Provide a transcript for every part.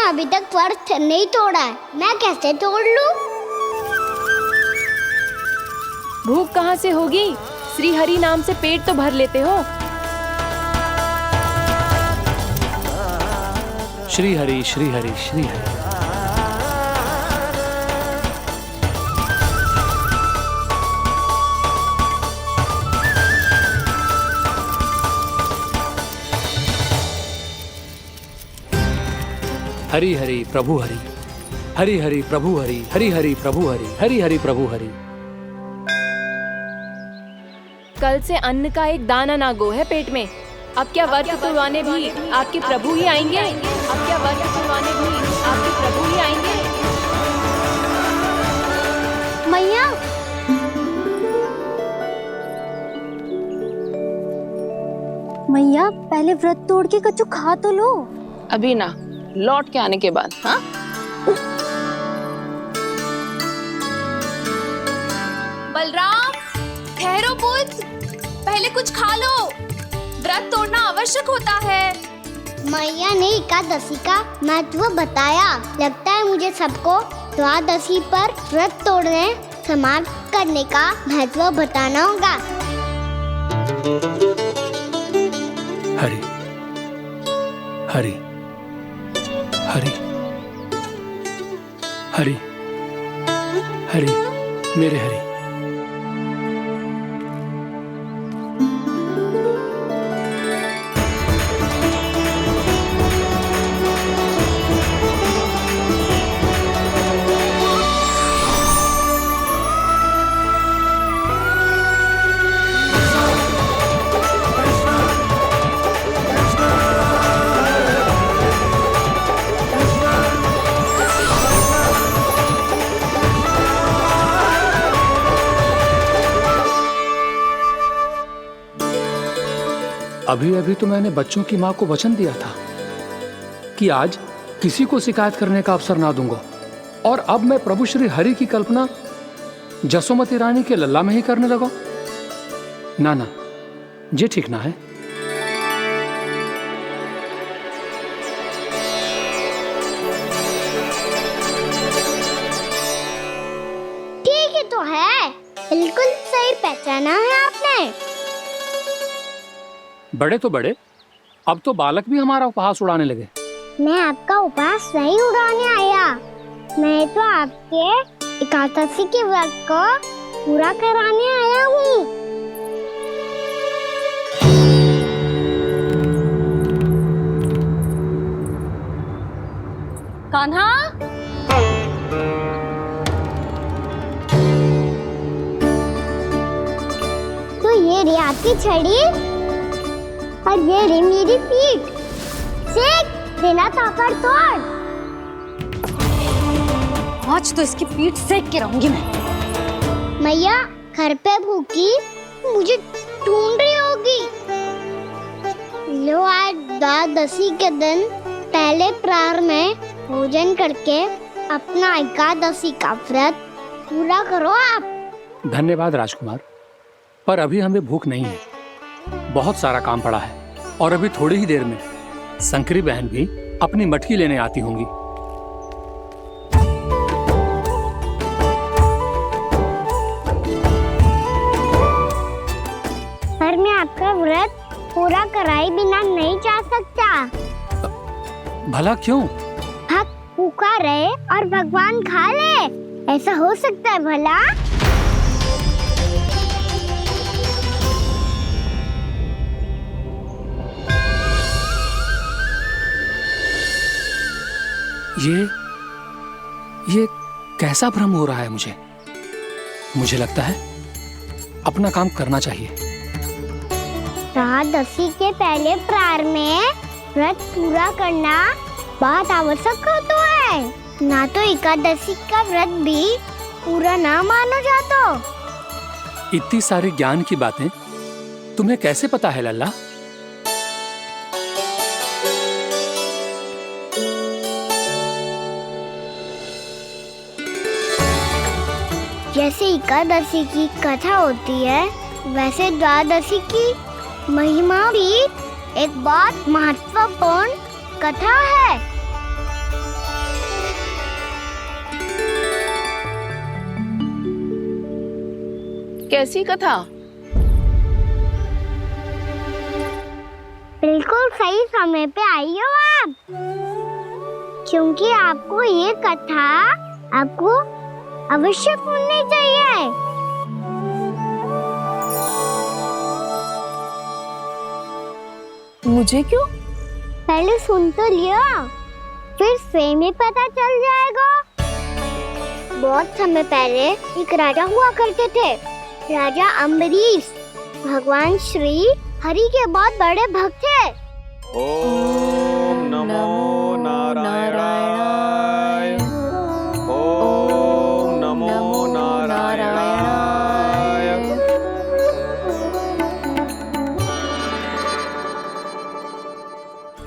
अभी तक व्रत नहीं तोड़ा है, मैं कैसे तोड़ लूं? भूख कहाँ से होगी? श्री हरि नाम से पेट तो भर लेते हो। श्री हरि श्री हरि श्री हरि। हरि हरि प्रभु हरि, हरि हरि प्रभु हरि, हरि हरि प्रभु हरि, हरि हरि प्रभु हरि। कल से अन्न का एक दाना ना गो है पेट में। अब क्या व्रत तुड़वाने भी आपके प्रभु ही आएंगे? अब क्या व्रत तुड़वाने भी आपके प्रभु ही आएंगे? मैया, मैया पहले व्रत तोड़ के कच्चू खा तो लो। अभी ना, लौट के आने के बाद। हाँ, बलराम, ठहरो पुत्र, पहले कुछ खा लो। व्रत तोड़ना आवश्यक होता है। मैया ने एकादशी का महत्व बताया। लगता है मुझे सबको द्वादशी पर व्रत तोड़ने समाप्त करने का महत्व बताना होगा। हरि हरि हरि हरि हरि, मेरे हरि। अभी अभी तो मैंने बच्चों की माँ को वचन दिया था कि आज किसी को शिकायत करने का अवसर ना दूंगा, और अब मैं प्रभु श्री हरि की कल्पना जसोमती रानी के लल्ला में ही करने लगा। ना ना, ये ठीक ना है। ठीक ही तो है, बिल्कुल सही पहचाना है आपने। बड़े तो बड़े, अब तो बालक भी हमारा उपहास उड़ाने लगे। मैं आपका उपहास नहीं उड़ाने आया, मैं तो आपके एकादशी के व्रत को पूरा कराने आया हूँ। कान्हा, तो ये रे आपकी छड़ी और ये रे मेरी पीठ। सेक बिना ताकत तोड़। आज तो इसकी पीठ सेक के रहूंगी मैं। मैया घर पे भूखी मुझे ढूंढ रही होगी। लो, आज द्वादशी के दिन पहले प्रहर में भोजन करके अपना एकादशी का व्रत पूरा करो आप। धन्यवाद राजकुमार, पर अभी हमें भूख नहीं है। बहुत सारा काम पड़ा है, और अभी थोड़ी ही देर में शंकरी बहन भी अपनी मटकी लेने आती होंगी। पर मैं आपका व्रत पूरा कराए बिना नहीं जा सकता। भला क्यों? भक्त भूखा रहे और भगवान खा ले, ऐसा हो सकता है भला? ये कैसा भ्रम हो रहा है मुझे लगता है अपना काम करना चाहिए। द्वादशी के पहले प्रहर में व्रत पूरा करना बहुत आवश्यक होता है, ना तो एकादशी का व्रत भी पूरा ना मानो जाता। इतनी सारी ज्ञान की बातें तुम्हें कैसे पता है लल्ला? जैसे एकादशी की कथा होती है, वैसे द्वादशी की महिमा भी एक बहुत महत्वपूर्ण कथा है। कैसी कथा? बिल्कुल सही समय पे आई हो आप, क्योंकि आपको ये कथा आपको अवश्य सुननी चाहिए। मुझे क्यों? पहले सुन तो लियो, फिर स्वयं ही पता चल जाएगा। बहुत समय पहले एक राजा हुआ करते थे, राजा अम्बरीश। भगवान श्री हरि के बहुत बड़े भक्त थे। ओम नमो नारायणाय। ओम नमो नारायणाय।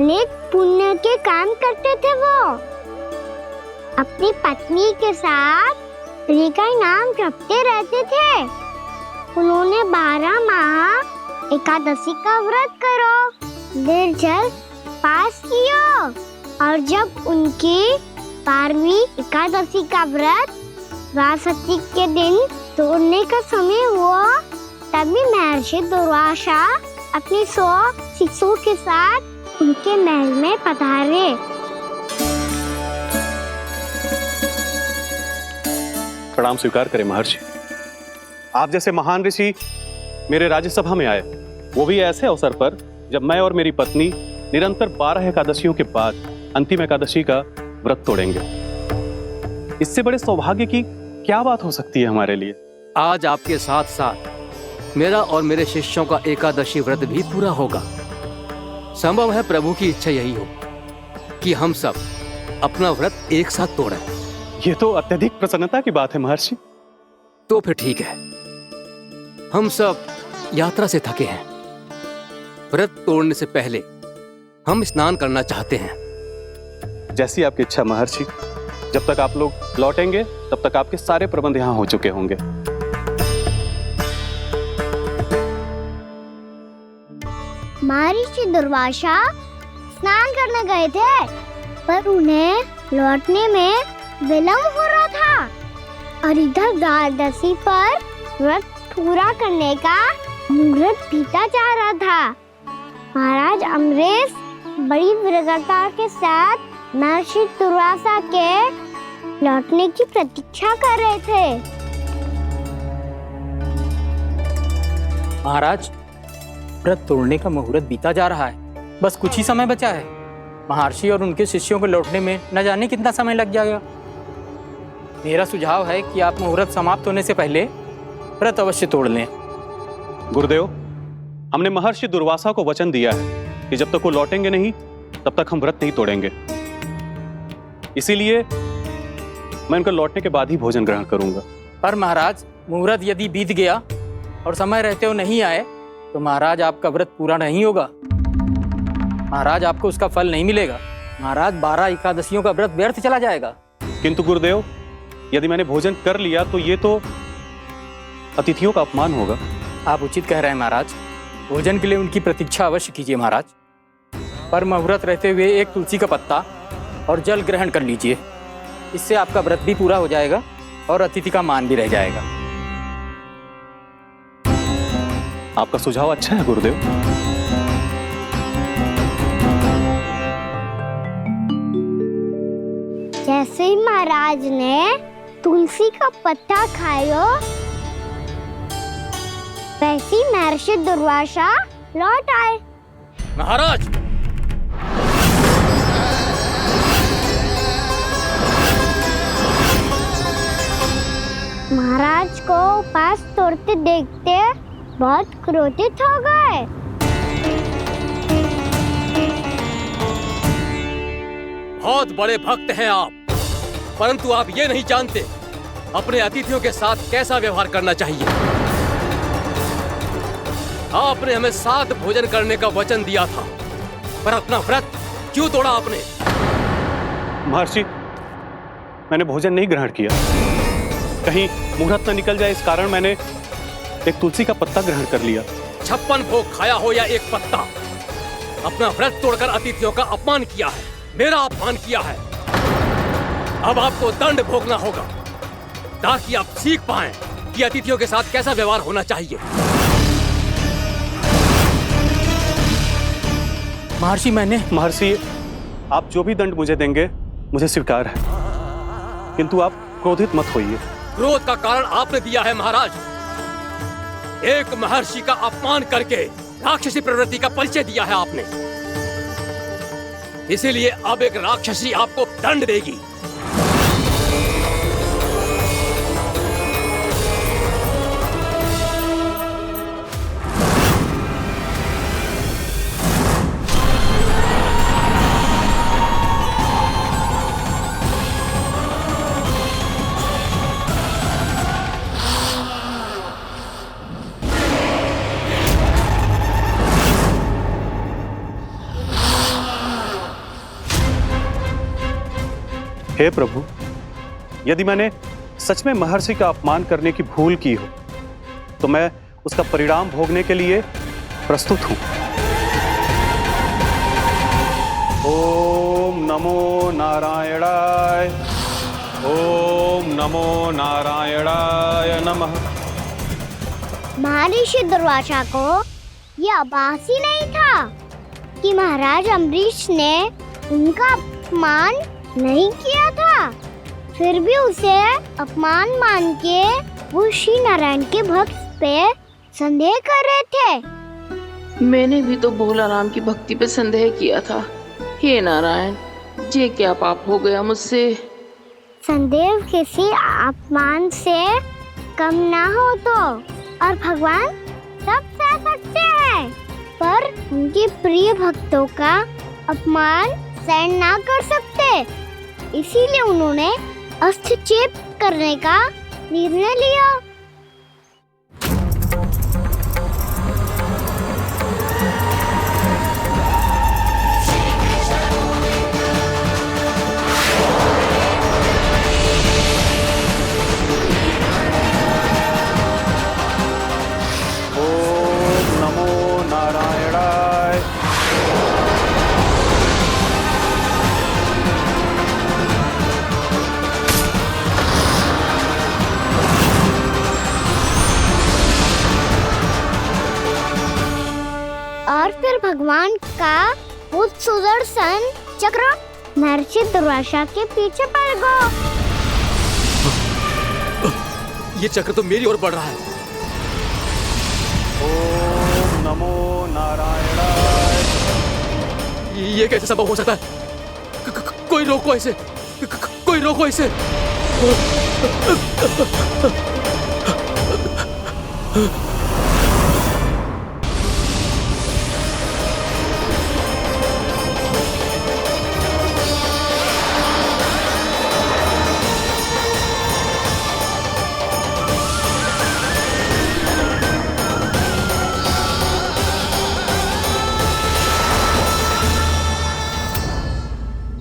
नेक पुण्य के काम करते थे वो। अपनी पत्नी के साथ हरि का नाम जपते रहते थे। उन्होंने 12 माह एकादशी का व्रत करो, निर्जल पास किया, और जब उनकी 12वीं एकादशी का व्रत द्वादशी के दिन तोड़ने का समय हुआ, तभी महर्षि दुर्वासा अपनी 100 शिष्यों के साथ उनके महल में पधारे। प्रणाम स्वीकार करें महर्षि। आप जैसे महान ऋषि मेरे राज्यसभा में आए, वो भी ऐसे अवसर पर जब मैं और मेरी पत्नी निरंतर 12 एकादशियों के बाद अंतिम एकादशी का व्रत तोड़ेंगे। इससे बड़े सौभाग्य की क्या बात हो सकती है हमारे लिए। आज आपके साथ साथ मेरा और मेरे शिष्यों का एकादशी व्रत भी पूरा होगा। संभव है प्रभु की इच्छा यही हो कि हम सब अपना व्रत एक साथ तोड़ें। ये तो अत्यधिक प्रसन्नता की बात है महर्षि। तो फिर ठीक है, हम सब यात्रा से थके हैं। व्रत तोड़ने से पहले हम स्नान करना चाहते हैं। जैसी आपकी इच्छा महर्षि। जब तक आप लोग लौटेंगे तब तक आपके सारे प्रबंध यहाँ हो चुके होंगे। महर्षि दुर्वासा स्नान करने गए थे, पर उन्हें लौटने में विलंब हो रहा था, और इधर द्वादशी पर व्रत पूरा करने का मुहूर्त बीता जा रहा था। महाराज अम्बरीश बड़ी विरक्ता के साथ महर्षि दुर्वासा के लौटने की प्रतीक्षा कर रहे थे। महाराज, व्रत तोड़ने का मुहूर्त बीता जा रहा है, बस कुछ ही समय बचा है। महर्षि और उनके शिष्यों को लौटने में न जाने कितना समय लग जाएगा। मेरा सुझाव है कि आप मुहूर्त समाप्त होने से पहले व्रत अवश्य तोड़ लें। गुरुदेव, हमने महर्षि दुर्वासा को वचन दिया है कि जब तक वो लौटेंगे नहीं तब तक हम व्रत नहीं तोड़ेंगे। इसीलिए मैं उनके लौटने के बाद ही भोजन ग्रहण करूंगा। पर महाराज, मुहूर्त यदि बीत गया और समय रहते हो नहीं आए तो महाराज आपका व्रत पूरा नहीं होगा। महाराज, आपको उसका फल नहीं मिलेगा। महाराज, 12 एकादशियों का व्रत व्यर्थ चला जाएगा। किंतु गुरुदेव, यदि मैंने भोजन कर लिया तो ये तो अतिथियों का अपमान होगा। आप उचित कह रहे हैं महाराज, भोजन के लिए उनकी प्रतीक्षा अवश्य कीजिए महाराज। पर मुहूर्त रहते हुए एक तुलसी का पत्ता और जल ग्रहण कर लीजिए। इससे आपका व्रत भी पूरा हो जाएगा और अतिथि का मान भी रह जाएगा। आपका सुझाव अच्छा है गुरुदेव। जैसे ही महाराज ने तुलसी का पत्ता खाया, वैसे ही महर्षि दुर्वासा लौट आए। महाराज, महाराज को उपास तोड़ते देखते बहुत क्रोधित हो गए। बहुत बड़े भक्त हैं आप, परंतु आप ये नहीं जानते अपने अतिथियों के साथ कैसा व्यवहार करना चाहिए। आपने हमें साथ भोजन करने का वचन दिया था, पर अपना व्रत क्यों तोड़ा आपने? महर्षि, मैंने भोजन नहीं ग्रहण किया। कहीं मुहूर्त न निकल जाए, इस कारण मैंने एक तुलसी का पत्ता ग्रहण कर लिया। 56 भोग खाया हो या एक पत्ता, अपना व्रत तोड़कर अतिथियों का अपमान किया है, मेरा अपमान किया है। अब आपको दंड भोगना होगा ताकि आप सीख पाएं आपकी अतिथियों के साथ कैसा व्यवहार होना चाहिए। महर्षि महर्षि, आप जो भी दंड मुझे देंगे मुझे स्वीकार है, किंतु आप क्रोधित मत होइए। क्रोध का कारण आपने दिया है महाराज। एक महर्षि का अपमान करके राक्षसी प्रवृत्ति का परिचय दिया है आपने, इसीलिए अब एक राक्षसी आपको दंड देगी। हे प्रभु, यदि मैंने सच में महर्षि का अपमान करने की भूल की हो तो मैं उसका परिणाम भोगने के लिए प्रस्तुत हूं। ओम नमो नारायणाय, ओम नमो नारायणाय नमः। महर्षि दुर्वासा को यह आभास ही नहीं था कि महाराज अम्बरीश ने उनका अपमान नहीं किया था, फिर भी उसे अपमान मान के वो श्री नारायण के भक्त पे संदेह कर रहे थे। मैंने भी तो भोला राम की भक्ति पे संदेह किया था। हे नारायण, ये क्या पाप हो गया मुझसे। संदेह किसी अपमान से कम ना हो तो, और भगवान सब सह सकते हैं, पर उनके प्रिय भक्तों का अपमान सहन ना कर सकते, इसीलिए उन्होंने हस्तक्षेप करने का निर्णय लिया। ओम नमो नारायणाय। और फिर भगवान का वो सुदर्शन चक्र महर्षि दुर्वासा के पीछे पड़ गया। ये चक्र तो मेरी ओर बढ़ रहा है। ओम नमो नारायणाय। ये कैसे संभव हो सकता है? कोई रोको इसे, कोई रोको इसे।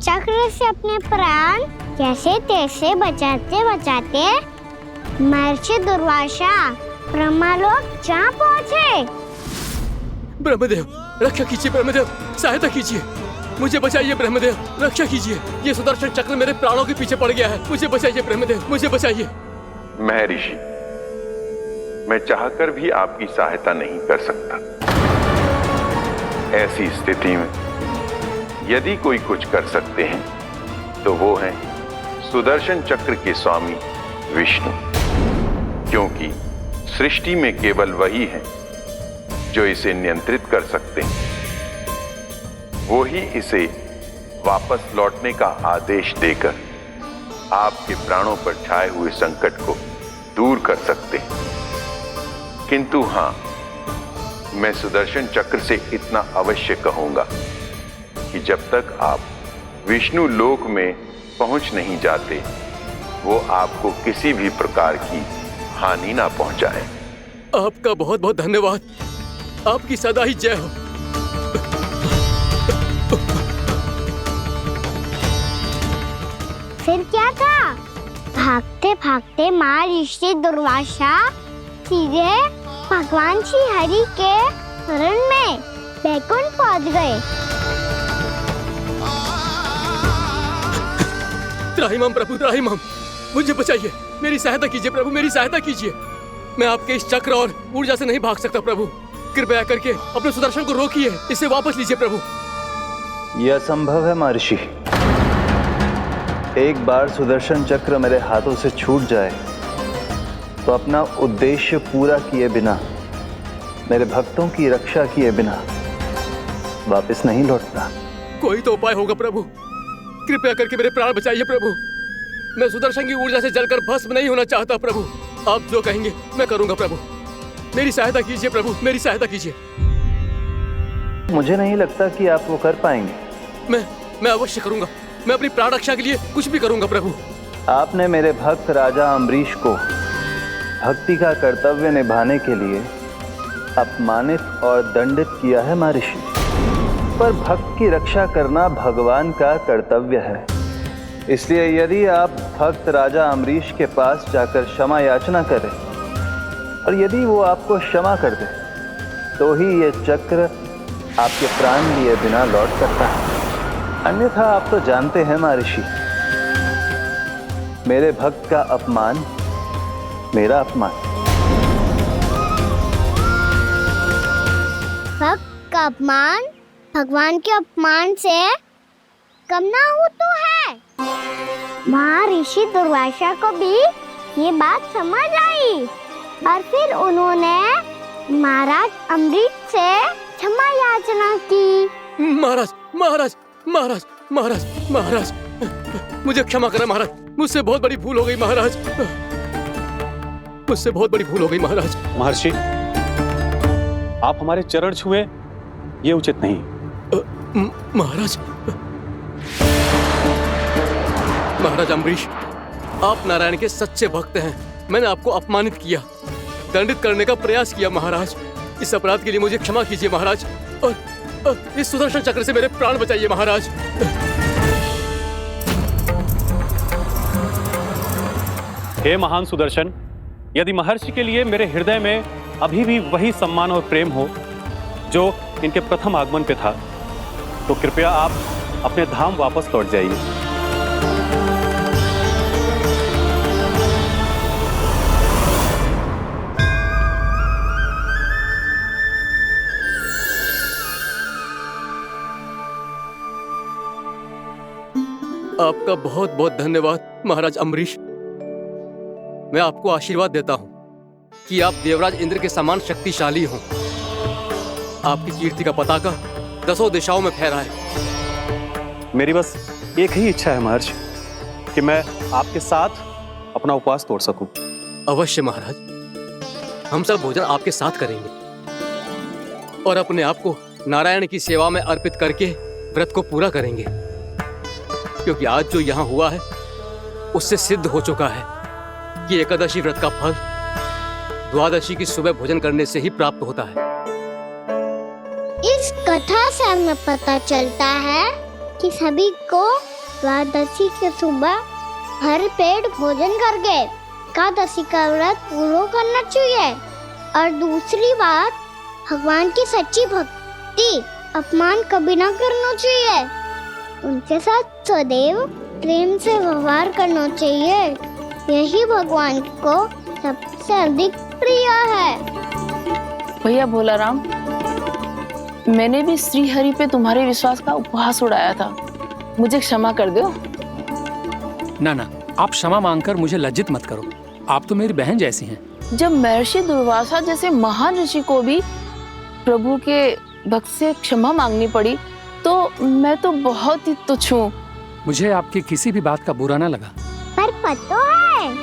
चक्र से अपने प्राण कैसे तैसे बचाते बचाते महर्षि दुर्वासा ब्रह्मलोक जा पहुँचे। ब्रह्मदेव, रक्षा कीजिए। ब्रह्मदेव, सहायता कीजिए, मुझे बचाइए। ब्रह्मदेव, रक्षा कीजिए। ये सुदर्शन चक्र मेरे प्राणों के पीछे पड़ गया है। मुझे बचाइए ब्रह्मदेव, मुझे बचाइए। महर्षि, मैं चाहकर भी आपकी सहायता नहीं कर सकता। ऐसी स्थिति में यदि कोई कुछ कर सकते हैं तो वो हैं सुदर्शन चक्र के स्वामी विष्णु, क्योंकि सृष्टि में केवल वही है जो इसे नियंत्रित कर सकते हैं। वो ही इसे वापस लौटने का आदेश देकर आपके प्राणों पर छाए हुए संकट को दूर कर सकते हैं। किंतु हां, मैं सुदर्शन चक्र से इतना अवश्य कहूंगा कि जब तक आप विष्णु लोक में पहुंच नहीं जाते, वो आपको किसी भी प्रकार की हानि ना पहुंचाए। आपका बहुत बहुत धन्यवाद। आपकी सदा ही जय हो। फिर क्या था? भागते भागते महर्षि दुर्वासा सीधे भगवान श्री हरि के शरण में बैकुंठ पहुंच गए। त्राहिमाम प्रभु, त्राहिमाम, मुझे बचाइए। मेरी सहायता कीजिए प्रभु, मेरी सहायता कीजिए। मैं आपके इस चक्र और ऊर्जा से नहीं भाग सकता प्रभु। कृपया करके अपने सुदर्शन को रोकिए, इसे वापस लीजिए प्रभु। यह असंभव है महर्षि। एक बार सुदर्शन चक्र मेरे हाथों से छूट जाए तो अपना उद्देश्य पूरा किए बिना, मेरे भक्तों की रक्षा किए बिना वापस नहीं लौटता। कोई तो उपाय होगा प्रभु, कृपया करके मेरे प्राण बचाइए प्रभु। मैं सुदर्शन की ऊर्जा से जलकर भस्म नहीं होना चाहता प्रभु। आप जो कहेंगे मैं करूंगा प्रभु। मेरी सहायता कीजिए प्रभु, मेरी सहायता कीजिए। मुझे नहीं लगता कि आप वो कर पाएंगे। मैं अवश्य करूंगा। मैं अपनी प्राण रक्षा के लिए कुछ भी करूंगा प्रभु। आपने मेरे भक्त राजा अम्बरीश को भक्ति का कर्तव्य निभाने के लिए अपमानित और दंडित किया है महर्षि, पर भक्त की रक्षा करना भगवान का कर्तव्य है। इसलिए यदि आप भक्त राजा अम्बरीश के पास जाकर क्षमा याचना करें और यदि वो आपको क्षमा कर दे तो ही ये चक्र आपके प्राण लिए बिना लौट सकता है। अन्यथा आप तो जानते हैं महर्षि, मेरे भक्त का अपमान मेरा अपमान। भक्त का अपमान भगवान के अपमान से कम ना हो तो है। महर्षि दुर्वासा को भी ये बात समझ आई और फिर उन्होंने महाराज अम्बरीश से क्षमा याचना की। महाराज महाराज महाराज महाराज महाराज, मुझे क्षमा करें महाराज। मुझसे बहुत बड़ी भूल हो गई महाराज, मुझसे बहुत बड़ी भूल हो गई महाराज। महर्षि, आप हमारे चरण छुए ये उचित नहीं। महाराज महाराज अम्बरीश, आप नारायण के सच्चे भक्त हैं। मैंने आपको अपमानित किया, दंडित करने का प्रयास किया महाराज। इस अपराध के लिए मुझे क्षमा कीजिए महाराज, और इस सुदर्शन चक्र से मेरे प्राण बचाइए महाराज। हे महान सुदर्शन, यदि महर्षि के लिए मेरे हृदय में अभी भी वही सम्मान और प्रेम हो जो इनके प्रथम आगमन पे था, तो कृपया आप अपने धाम वापस लौट जाइए। आपका बहुत बहुत धन्यवाद महाराज अम्बरीश। मैं आपको आशीर्वाद देता हूं कि आप देवराज इंद्र के समान शक्तिशाली हों। आपकी कीर्ति का पताका 10 दिशाओं में फहराए। मेरी बस एक ही इच्छा है महर्षि, कि मैं आपके साथ अपना उपवास तोड़ सकूं। अवश्य महाराज, हम सब भोजन आपके साथ करेंगे और अपने आप को नारायण की सेवा में अर्पित करके व्रत को पूरा करेंगे, क्योंकि आज जो यहाँ हुआ है उससे सिद्ध हो चुका है कि एकादशी व्रत का फल द्वादशी की सुबह भोजन करने से ही प्राप्त होता है। इस कथा से हमें पता चलता है कि सभी को द्वादशी के सुबह भर पेट भोजन करके एकादशी का व्रत पूरा करना चाहिए। और दूसरी बात, भगवान की सच्ची भक्ति अपमान कभी ना करना चाहिए। उनके साथ सदैव प्रेम से व्यवहार करना चाहिए। यही भगवान को सबसे अधिक प्रिय है। भैया भोलाराम, मैंने भी श्री हरि पे तुम्हारे विश्वास का उपहास उड़ाया था, मुझे क्षमा कर दो। ना ना, आप क्षमा मांगकर मुझे लज्जित मत करो। आप तो मेरी बहन जैसी हैं। जब महर्षि दुर्वासा जैसे महान ऋषि को भी प्रभु के भक्त से क्षमा मांगनी पड़ी, तो मैं तो बहुत ही तुच्छ हूँ। मुझे आपकी किसी भी बात का बुरा ना लगा। पर पता है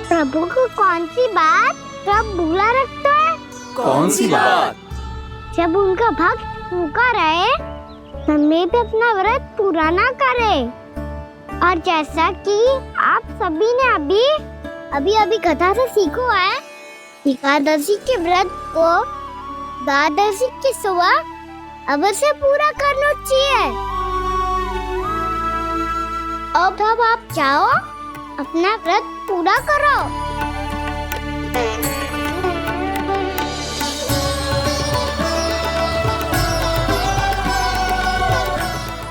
प्रभु को कौन सी बात कब बुरा रखता है? कौन सी बात? जब उनका भक्त भूखा रहे, समय पे अपना व्रत पूरा ना करे। और जैसा कि आप सभी ने अभी कथा से सीखो है, एकादशी के व्रत को द्वादशी की सुबह अवश्य पूरा करना चाहिए। अब आप जाओ, अपना व्रत पूरा करो।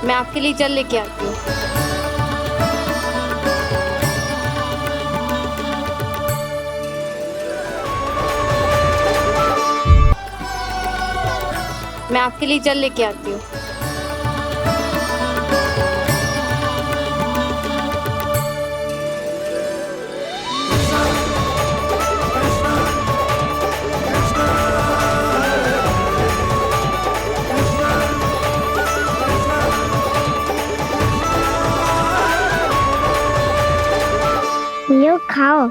मैं आपके लिए जल लेके आती हूँ। मैं आपके लिए जल लेके आती हूँ। लो खाओ।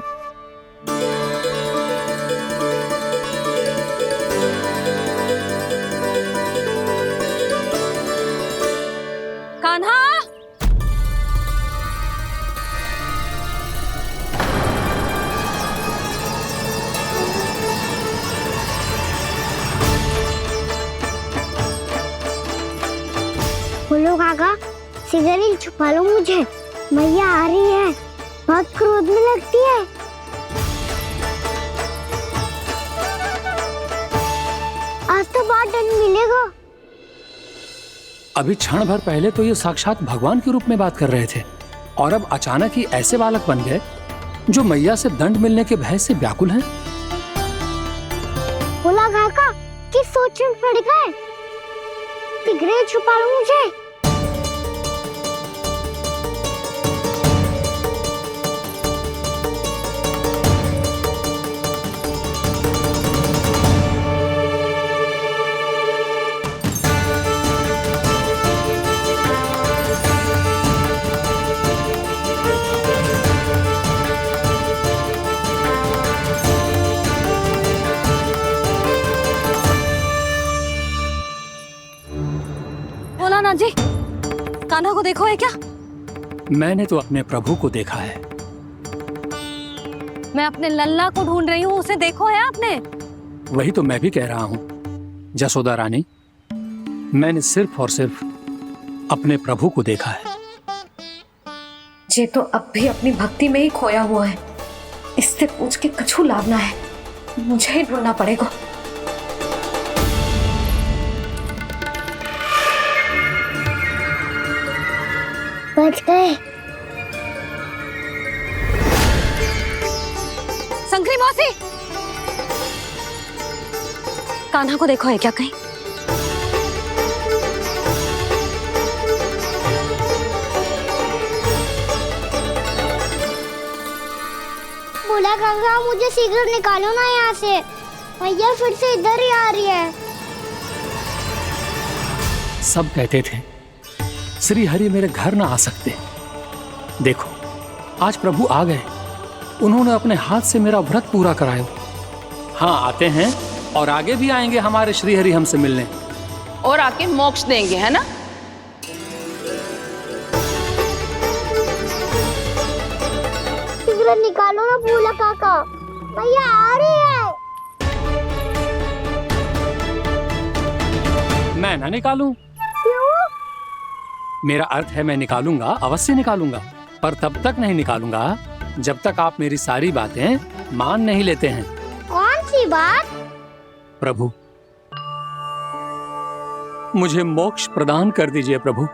कान्हा, बोलो काका, सिगरेट छुपा लो मुझे, मैया आ रही है, बहुत क्रोध में लगती है। आज तो बहुत दंड मिलेगा। अभी क्षण भर पहले तो ये साक्षात भगवान के रूप में बात कर रहे थे और अब अचानक ही ऐसे बालक बन गए जो मैया से दंड मिलने के भय से व्याकुल हैं। बोला काका, किस सोच में पड़ गए? सिगरेट छुपा लो मुझे। बोला जी, कान्हा को देखो है क्या? मैंने तो अपने प्रभु को देखा है। मैं अपने लल्ला को ढूंढ रही हूँ, उसे देखो है आपने? वही तो मैं भी कह रहा हूँ जसोदा रानी, मैंने सिर्फ और सिर्फ अपने प्रभु को देखा है। ये तो अब भी अपनी भक्ति में ही खोया हुआ है, इससे पूछ के कछु लाभ ना है, मुझे ही ढूंढना पड़ेगा। बच गए। संकरी मौसी, कान्हा को देखो है क्या कहीं? बोला काका, मुझे सिगरेट निकालो ना यहाँ से, भैया फिर से इधर ही आ रही है। सब कहते थे श्री हरि मेरे घर ना आ सकते। देखो आज प्रभु आ गए, उन्होंने अपने हाथ से मेरा व्रत पूरा कराया। हाँ आते हैं और आगे भी आएंगे हमारे श्री हरि हमसे मिलने और आके मोक्ष देंगे, है ना? सिगरेट निकालो ना बोला काका, भैया आ रही है। मैं ना निकालूं? क्यों? मेरा अर्थ है मैं निकालूंगा, अवश्य निकालूंगा, पर तब तक नहीं निकालूंगा जब तक आप मेरी सारी बातें मान नहीं लेते हैं। कौन सी बात? प्रभु मुझे मोक्ष प्रदान कर दीजिए प्रभु।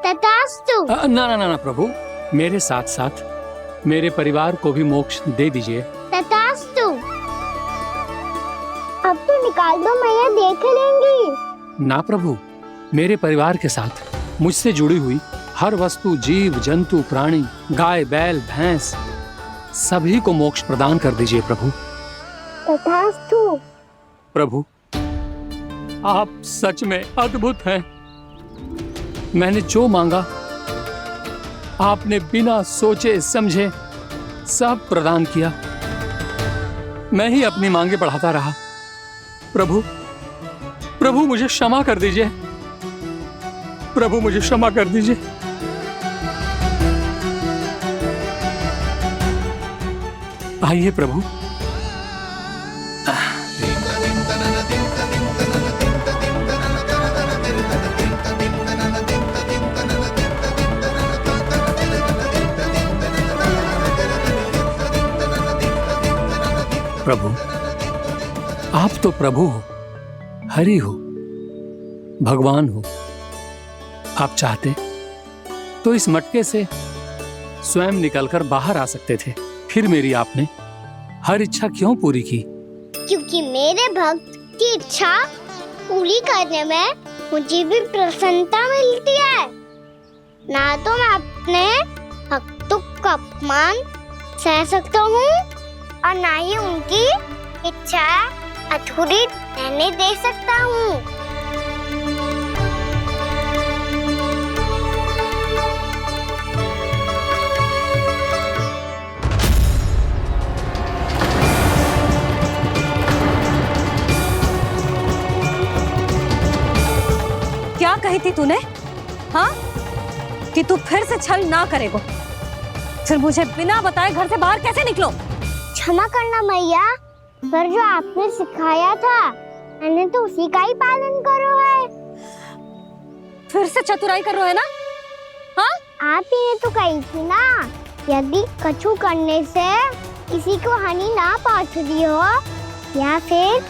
तथास्तु। ना ना ना ना प्रभु, मेरे साथ साथ मेरे परिवार को भी मोक्ष दे दीजिए। तथास्तु। अब तो निकाल दो, मैया देख लेंगी। ना प्रभु, मेरे परिवार के साथ मुझसे जुड़ी हुई हर वस्तु, जीव जंतु, प्राणी, गाय बैल भैंस, सभी को मोक्ष प्रदान कर दीजिए प्रभु। तथास्तु। प्रभु आप सच में अद्भुत हैं। मैंने जो मांगा आपने बिना सोचे समझे सब प्रदान किया। मैं ही अपनी मांगे बढ़ाता रहा। प्रभु प्रभु मुझे क्षमा कर दीजिए, प्रभु मुझे क्षमा कर दीजिए। आइए प्रभु। प्रभु आप तो प्रभु हो, हरि हो, भगवान हो। आप चाहते तो इस मटके से स्वयं निकलकर बाहर आ सकते थे, फिर मेरी आपने हर इच्छा क्यों पूरी की? क्योंकि मेरे भक्त की इच्छा पूरी करने में मुझे भी प्रसन्नता मिलती है। ना तो मैं अपने भक्तों का अपमान सह सकता हूँ और ना ही उनकी इच्छा अधूरी रहने दे सकता हूँ। क्या कही थी तूने? हाँ, कि तू फिर से छल ना करेगा। फिर मुझे बिना बताए घर से बाहर कैसे निकलो? क्षमा करना मैया, पर जो आपने सिखाया था मैंने तो उसी का ही पालन करो है। फिर से चतुराई कर रहे हो है ना? हाँ, आप ही ने तो कही थी ना, यदि कछु करने से किसी को हानि ना पहुंच रही हो या फिर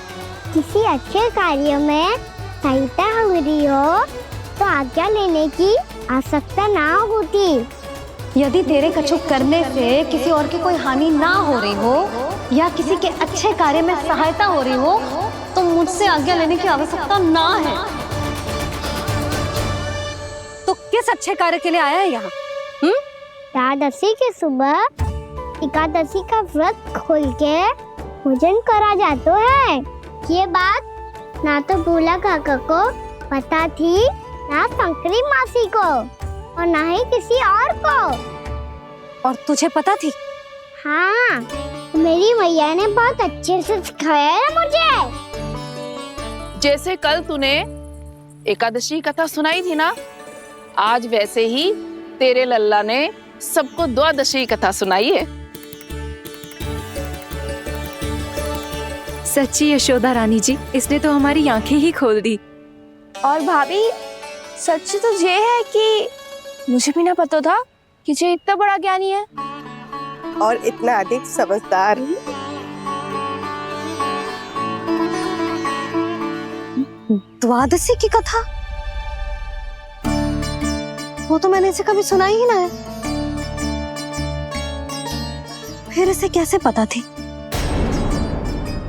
किसी अच्छे कार्य में सहायता हो रही हो तो आज्ञा लेने की आवश्यकता ना होती। यदि तेरे कछु करने से किसी और की कोई हानि ना हो रही हो या किसी के अच्छे कार्य में सहायता हो रही हो तो मुझसे आज्ञा लेने की आवश्यकता ना है। तो किस अच्छे कार्य के लिए आया है यहाँ? एकादशी के सुबह एकादशी का व्रत खोल के भोजन करा जाता है। ये बात ना तो भोला काका को पता थी, ना शंकरी मासी को और ना ही किसी और को। और तुझे पता थी? हाँ, मेरी मैया ने बहुत अच्छे से सिखाया है मुझे। जैसे कल तूने एकादशी कथा सुनाई थी ना, आज वैसे ही तेरे लल्ला ने सबको द्वादशी कथा सुनाई है। सच्ची यशोदा रानी जी, इसने तो हमारी आंखें ही खोल दी। और भाभी, सच तो ये है कि मुझे भी ना पता था कि ये इतना बड़ा ज्ञानी है और इतना अधिक समझदार। द्वादशी की कथा? वो तो मैंने इसे कभी सुना ही ना है। फिर इसे कैसे पता थी?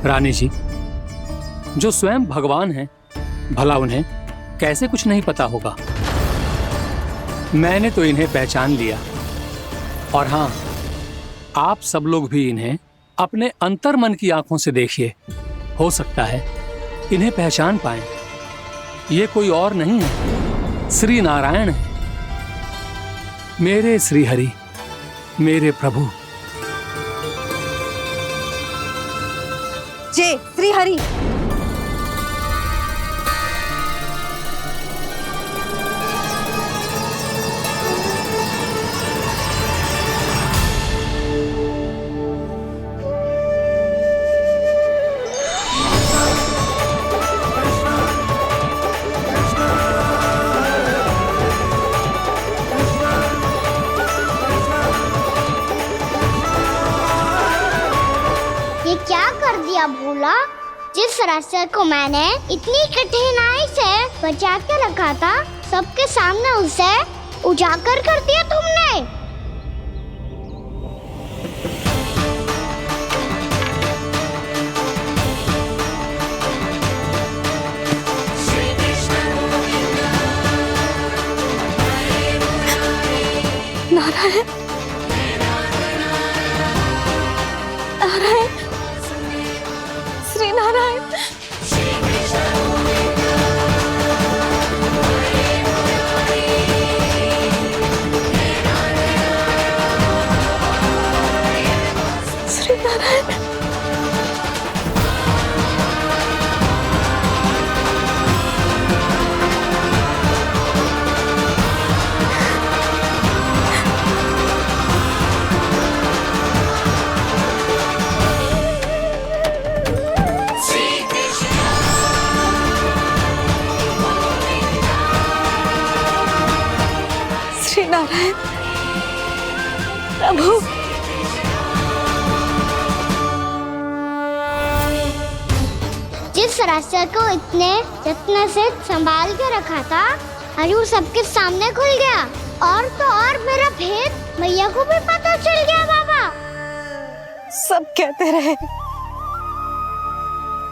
रानी जी, जो स्वयं भगवान हैं, भला उन्हें कैसे कुछ नहीं पता होगा। मैंने तो इन्हें पहचान लिया। और हाँ, आप सब लोग भी इन्हें अपने अंतर्मन की आंखों से देखिए, हो सकता है इन्हें पहचान पाएं। ये कोई और नहीं है, श्री नारायण है, मेरे श्री हरि, मेरे प्रभु। जय श्री हरि। ये क्या कर दिया भोला? जिस रास्ते को मैंने इतनी कठिनाई से बचा के रखा था, सबके सामने उसे उजागर कर दिया तुमने। नारायण, नारायण, श्री नारायण। श्री नारायण। श्री नारायण प्रभु। जिस रास्ते को इतने यत्न से संभाल के रखा था, आज वो सबके सामने खुल गया। और तो और मेरा भेद मैया को भी पता चल गया। बाबा सब कहते रहे,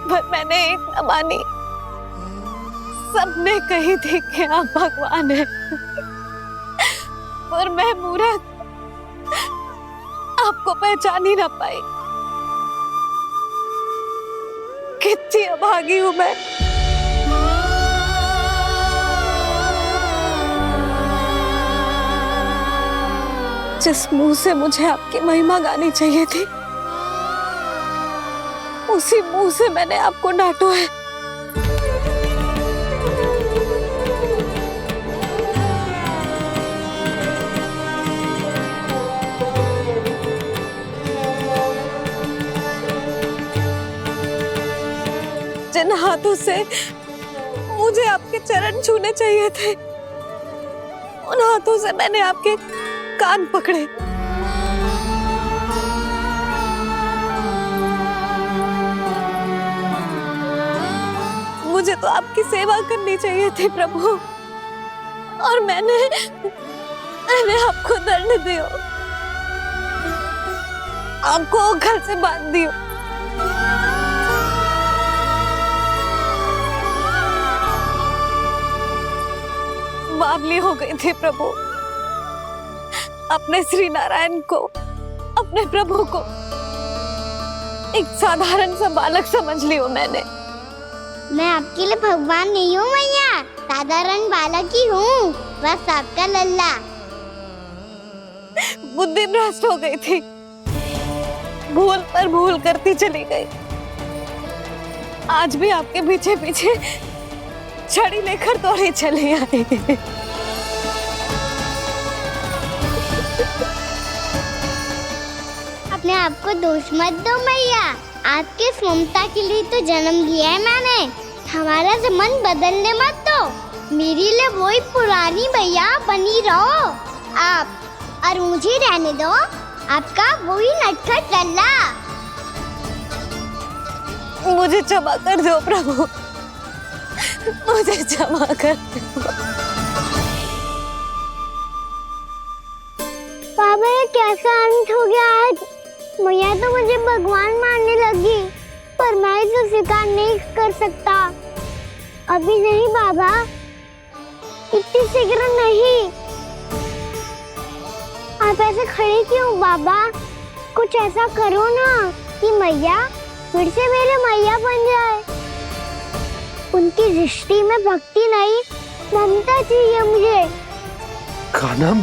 पर मैंने एक न मानी। सबने कही थी कि आप भगवान हैं, पर मैं मूरत आपको पहचान ही ना पाई। कितनी अभागी हूं मैं। जिस मुंह से मुझे आपकी महिमा गानी चाहिए थी, उसी मुंह से मैंने आपको डांटा है। जिन हाथों से मुझे आपके चरण छूने चाहिए थे, उन हाथों से मैंने आपके कान पकड़े। मुझे तो आपकी सेवा करनी चाहिए थी प्रभु, और मैंने आपको दंड दियो, आपको घर से बांध दियो। बावली हो गई थी प्रभु। अपने श्री नारायण को, अपने प्रभु को एक साधारण सा बालक समझ लियो मैंने। मैं आपके लिए भगवान नहीं हूँ मैया, साधारण बालक ही हूँ, बस आपका लल्ला। बुद्धि भ्रष्ट हो गई थी, भूल पर भूल करती चली गई। आज भी आपके पीछे पीछे छड़ी लेकर दौड़े चले आए। अपने आप को दोष मत दो मैया, आपके ममता के लिए तो जन्म लिया है मैंने। हमारा मन बदलने मत दो, मेरे लिए वही पुरानी भैया बनी रहो आप, और मुझे रहने दो आपका वही नटखट लल्ला। मुझे क्षमा कर दो प्रभु, मुझे क्षमा कर दो। बाबा ये कैसा अंत हो गया आज? मैया तो मुझे भगवान मानने लगी, पर मैं इसे स्वीकार नहीं कर सकता। अभी नहीं बाबा, इतनी शीघ्र नहीं। आप ऐसे खड़े क्यों बाबा? कुछ ऐसा करो ना कि मैया फिर से मेरे मैया बन जाए। उनकी दृष्टि में भक्ति नहीं, ममता चाहिए मुझे। कान्हा,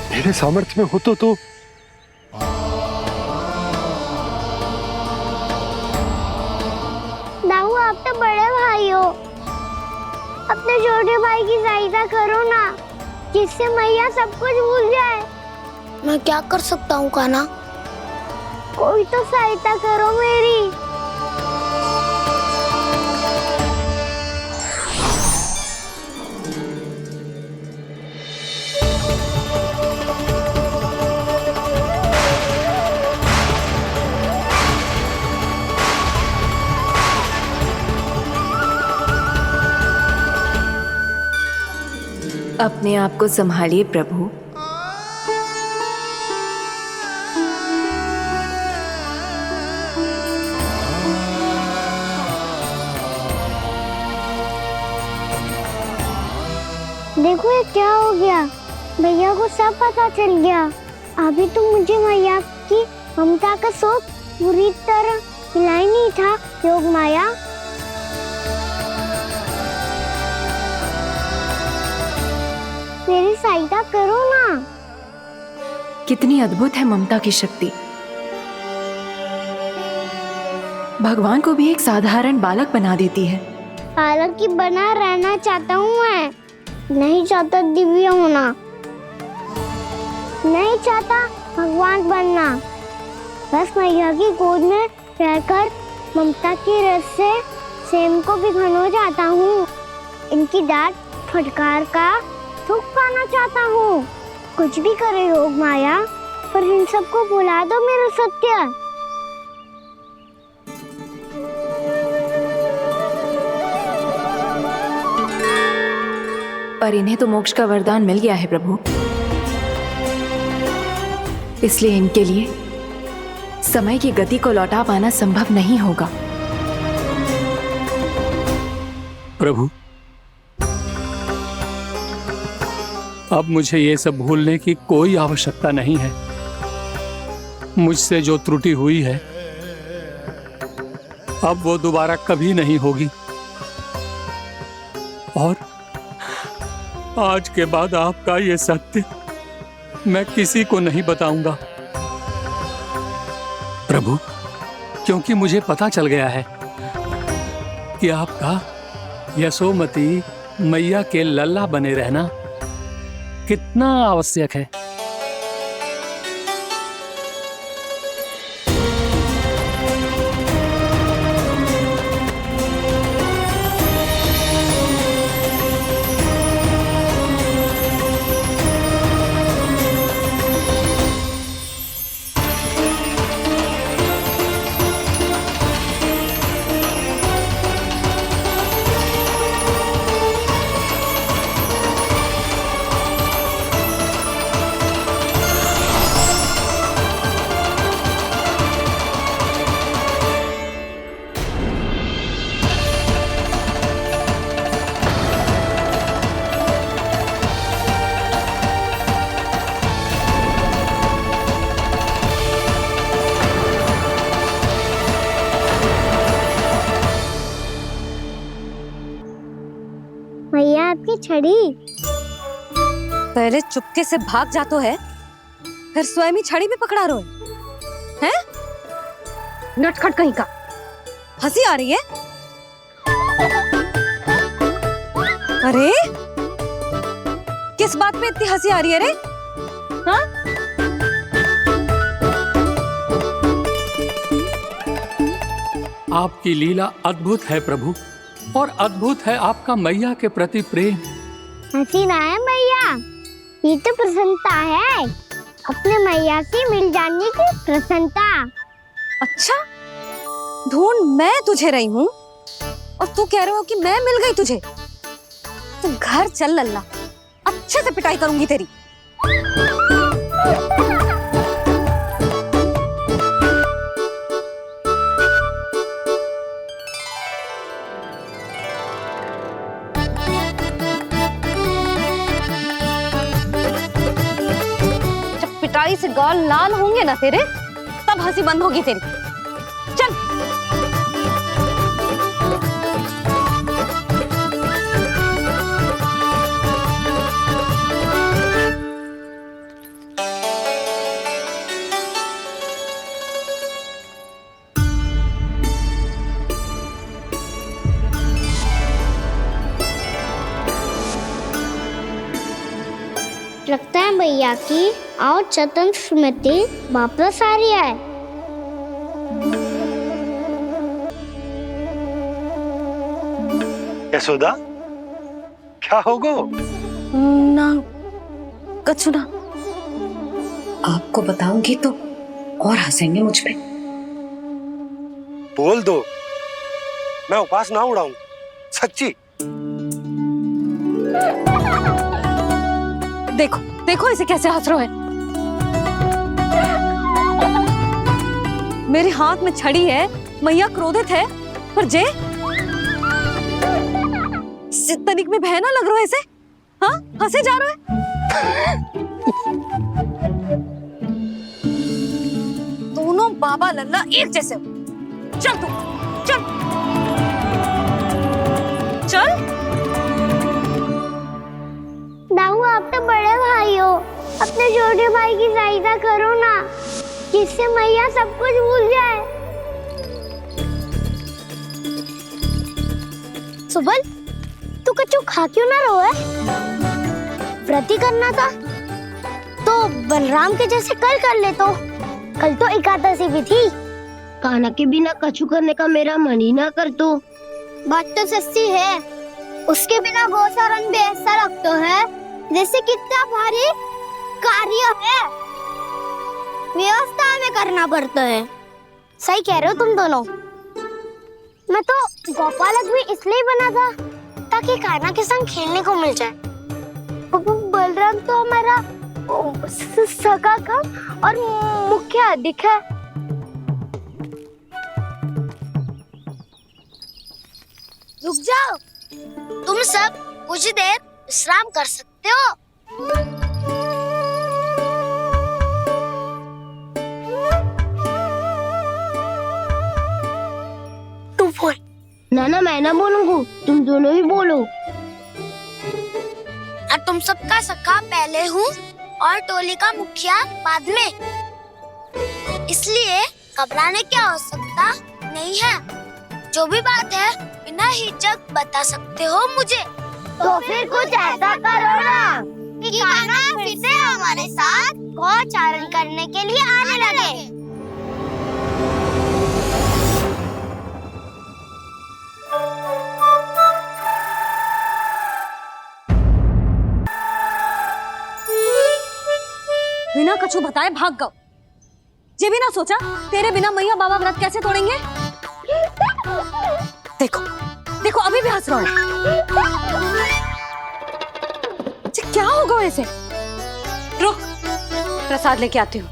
मेरे सामर्थ्य में हो तो दाऊ, आप तो बड़े भाई हो, अपने छोटे भाई की सहायता करो ना, जिससे मैया सब कुछ भूल जाए। मैं क्या कर सकता हूँ कान्हा? कोई तो सहायता करो मेरी। अपने आप को संभालिए प्रभु। देखो ये क्या हो गया, भैया को सब पता चल गया। अभी तो मुझे मैया की ममता का शौक पूरी तरह मिला ही नहीं था। योग माया, मेरी सहायता करो ना। कितनी अद्भुत है ममता की शक्ति। भगवान को भी एक साधारण बालक बना देती है। बालक की बना रहना चाहता हूँ मैं, नहीं चाहता दिव्य होना, नहीं चाहता भगवान बनना। बस मैया की गोद में रहकर ममता की रस से सेम को भिगोना चाहता हूँ। इनकी डांट फटकार का सुख पाना चाहता हूँ। कुछ भी करे योग माया, पर इन सबको भुला दो मेरा सत्य। पर इन्हें तो मोक्ष का वरदान मिल गया है प्रभु, इसलिए इनके लिए समय की गति को लौटा पाना संभव नहीं होगा। प्रभु, अब मुझे ये सब भूलने की कोई आवश्यकता नहीं है। मुझसे जो त्रुटि हुई है अब वो दोबारा कभी नहीं होगी, और आज के बाद आपका ये सत्य मैं किसी को नहीं बताऊंगा प्रभु, क्योंकि मुझे पता चल गया है कि आपका यशोमती मैया के लल्ला बने रहना कितना आवश्यक है। भैया आपकी छड़ी। पहले चुपके से भाग जातो है, फिर स्वयं ही छड़ी भी पकड़ा रोए हैं? नटखट कहीं का। हंसी आ रही है? अरे किस बात पे इतनी हंसी आ रही है रे? हाँ? आपकी लीला अद्भुत है प्रभु, और अद्भुत है आपका मैया के प्रति प्रेम। हंसी ना है मैया, ये तो प्रसन्नता है, अपने मैया से मिल जाने की प्रसन्नता। अच्छा, ढूंढ मैं तुझे रही हूँ और तू कह रहे हो कि मैं मिल गई तुझे। तू घर चल लल्ला, अच्छे से पिटाई करूंगी तेरी। पिटाई से गाल लाल होंगे ना तेरे, तब हंसी बंद होगी तेरी। चल। लगता है भैया की और चतन स्मृति वापस आ रही है। यशोदा, क्या होगो? ना कछु ना। आपको बताऊंगी तो और हंसेंगे मुझ पे। बोल दो, मैं उपास ना उड़ाऊं, सच्ची। देखो देखो इसे कैसे हंस रहा है। मेरे हाथ में छड़ी है, मैया क्रोधित है, पर जे तनिक में भय ना लग रहा है इसे। हाँ, हंसे जा रहा है। दोनों बाबा लल्ला एक जैसे हो। चल तू, चल चल। दाऊ, आप तो बड़े भाई हो, अपने छोटे भाई की सहायता करो ना, जिससे मैया सब कुछ भूल जाए। सुबल, तू कच्चू खा क्यों ना रहो है? व्रती करना था तो बलराम के जैसे कल कर ले। तो कल तो एकादशी भी थी। कान्हा के बिना कछु करने का मेरा मन ही ना कर। तो बात तो सच्ची है, उसके बिना गोसारण भी ऐसा लगता है जैसे कितना भारी कार्य है, व्यवस्था में करना पड़ता है। सही कह रहे हो तुम दोनों। मैं तो गोपालक भी इसलिए बना था ताकि कान्हा के संग खेलने को मिल जाए। बलराम तो हमारा सगा कम और मुख्य अधिक है। रुक जाओ, तुम सब कुछ देर विश्राम कर सकते हो। तू बोल। ना मैं ना बोलूंगा, तुम दोनों ही बोलो। और तुम सबका सखा पहले हूँ और टोली का मुखिया बाद में, इसलिए घबराने की आवश्यकता नहीं है। जो भी बात है बिना हिचक बता सकते हो मुझे। तो फिर कुछ ऐसा करो ना कि कान्हा फिर से हमारे साथ गौचारण करने के लिए आने लगे। बिना कछु बताए भाग गओ। ये भी ना सोचा तेरे बिना मैया बाबा व्रत कैसे तोड़ेंगे। देखो देखो अभी भी हंस रहा हूँ। क्या होगा ऐसे? रुक, प्रसाद लेके आती हूँ।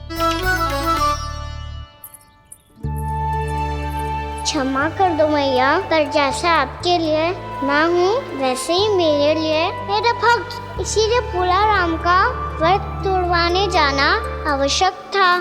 क्षमा कर दो मैया, पर जैसा आपके लिए मैं हूँ वैसे ही मेरे लिए मेरा भक्त, इसीलिए भोला राम का व्रत तोड़वाने जाना आवश्यक था।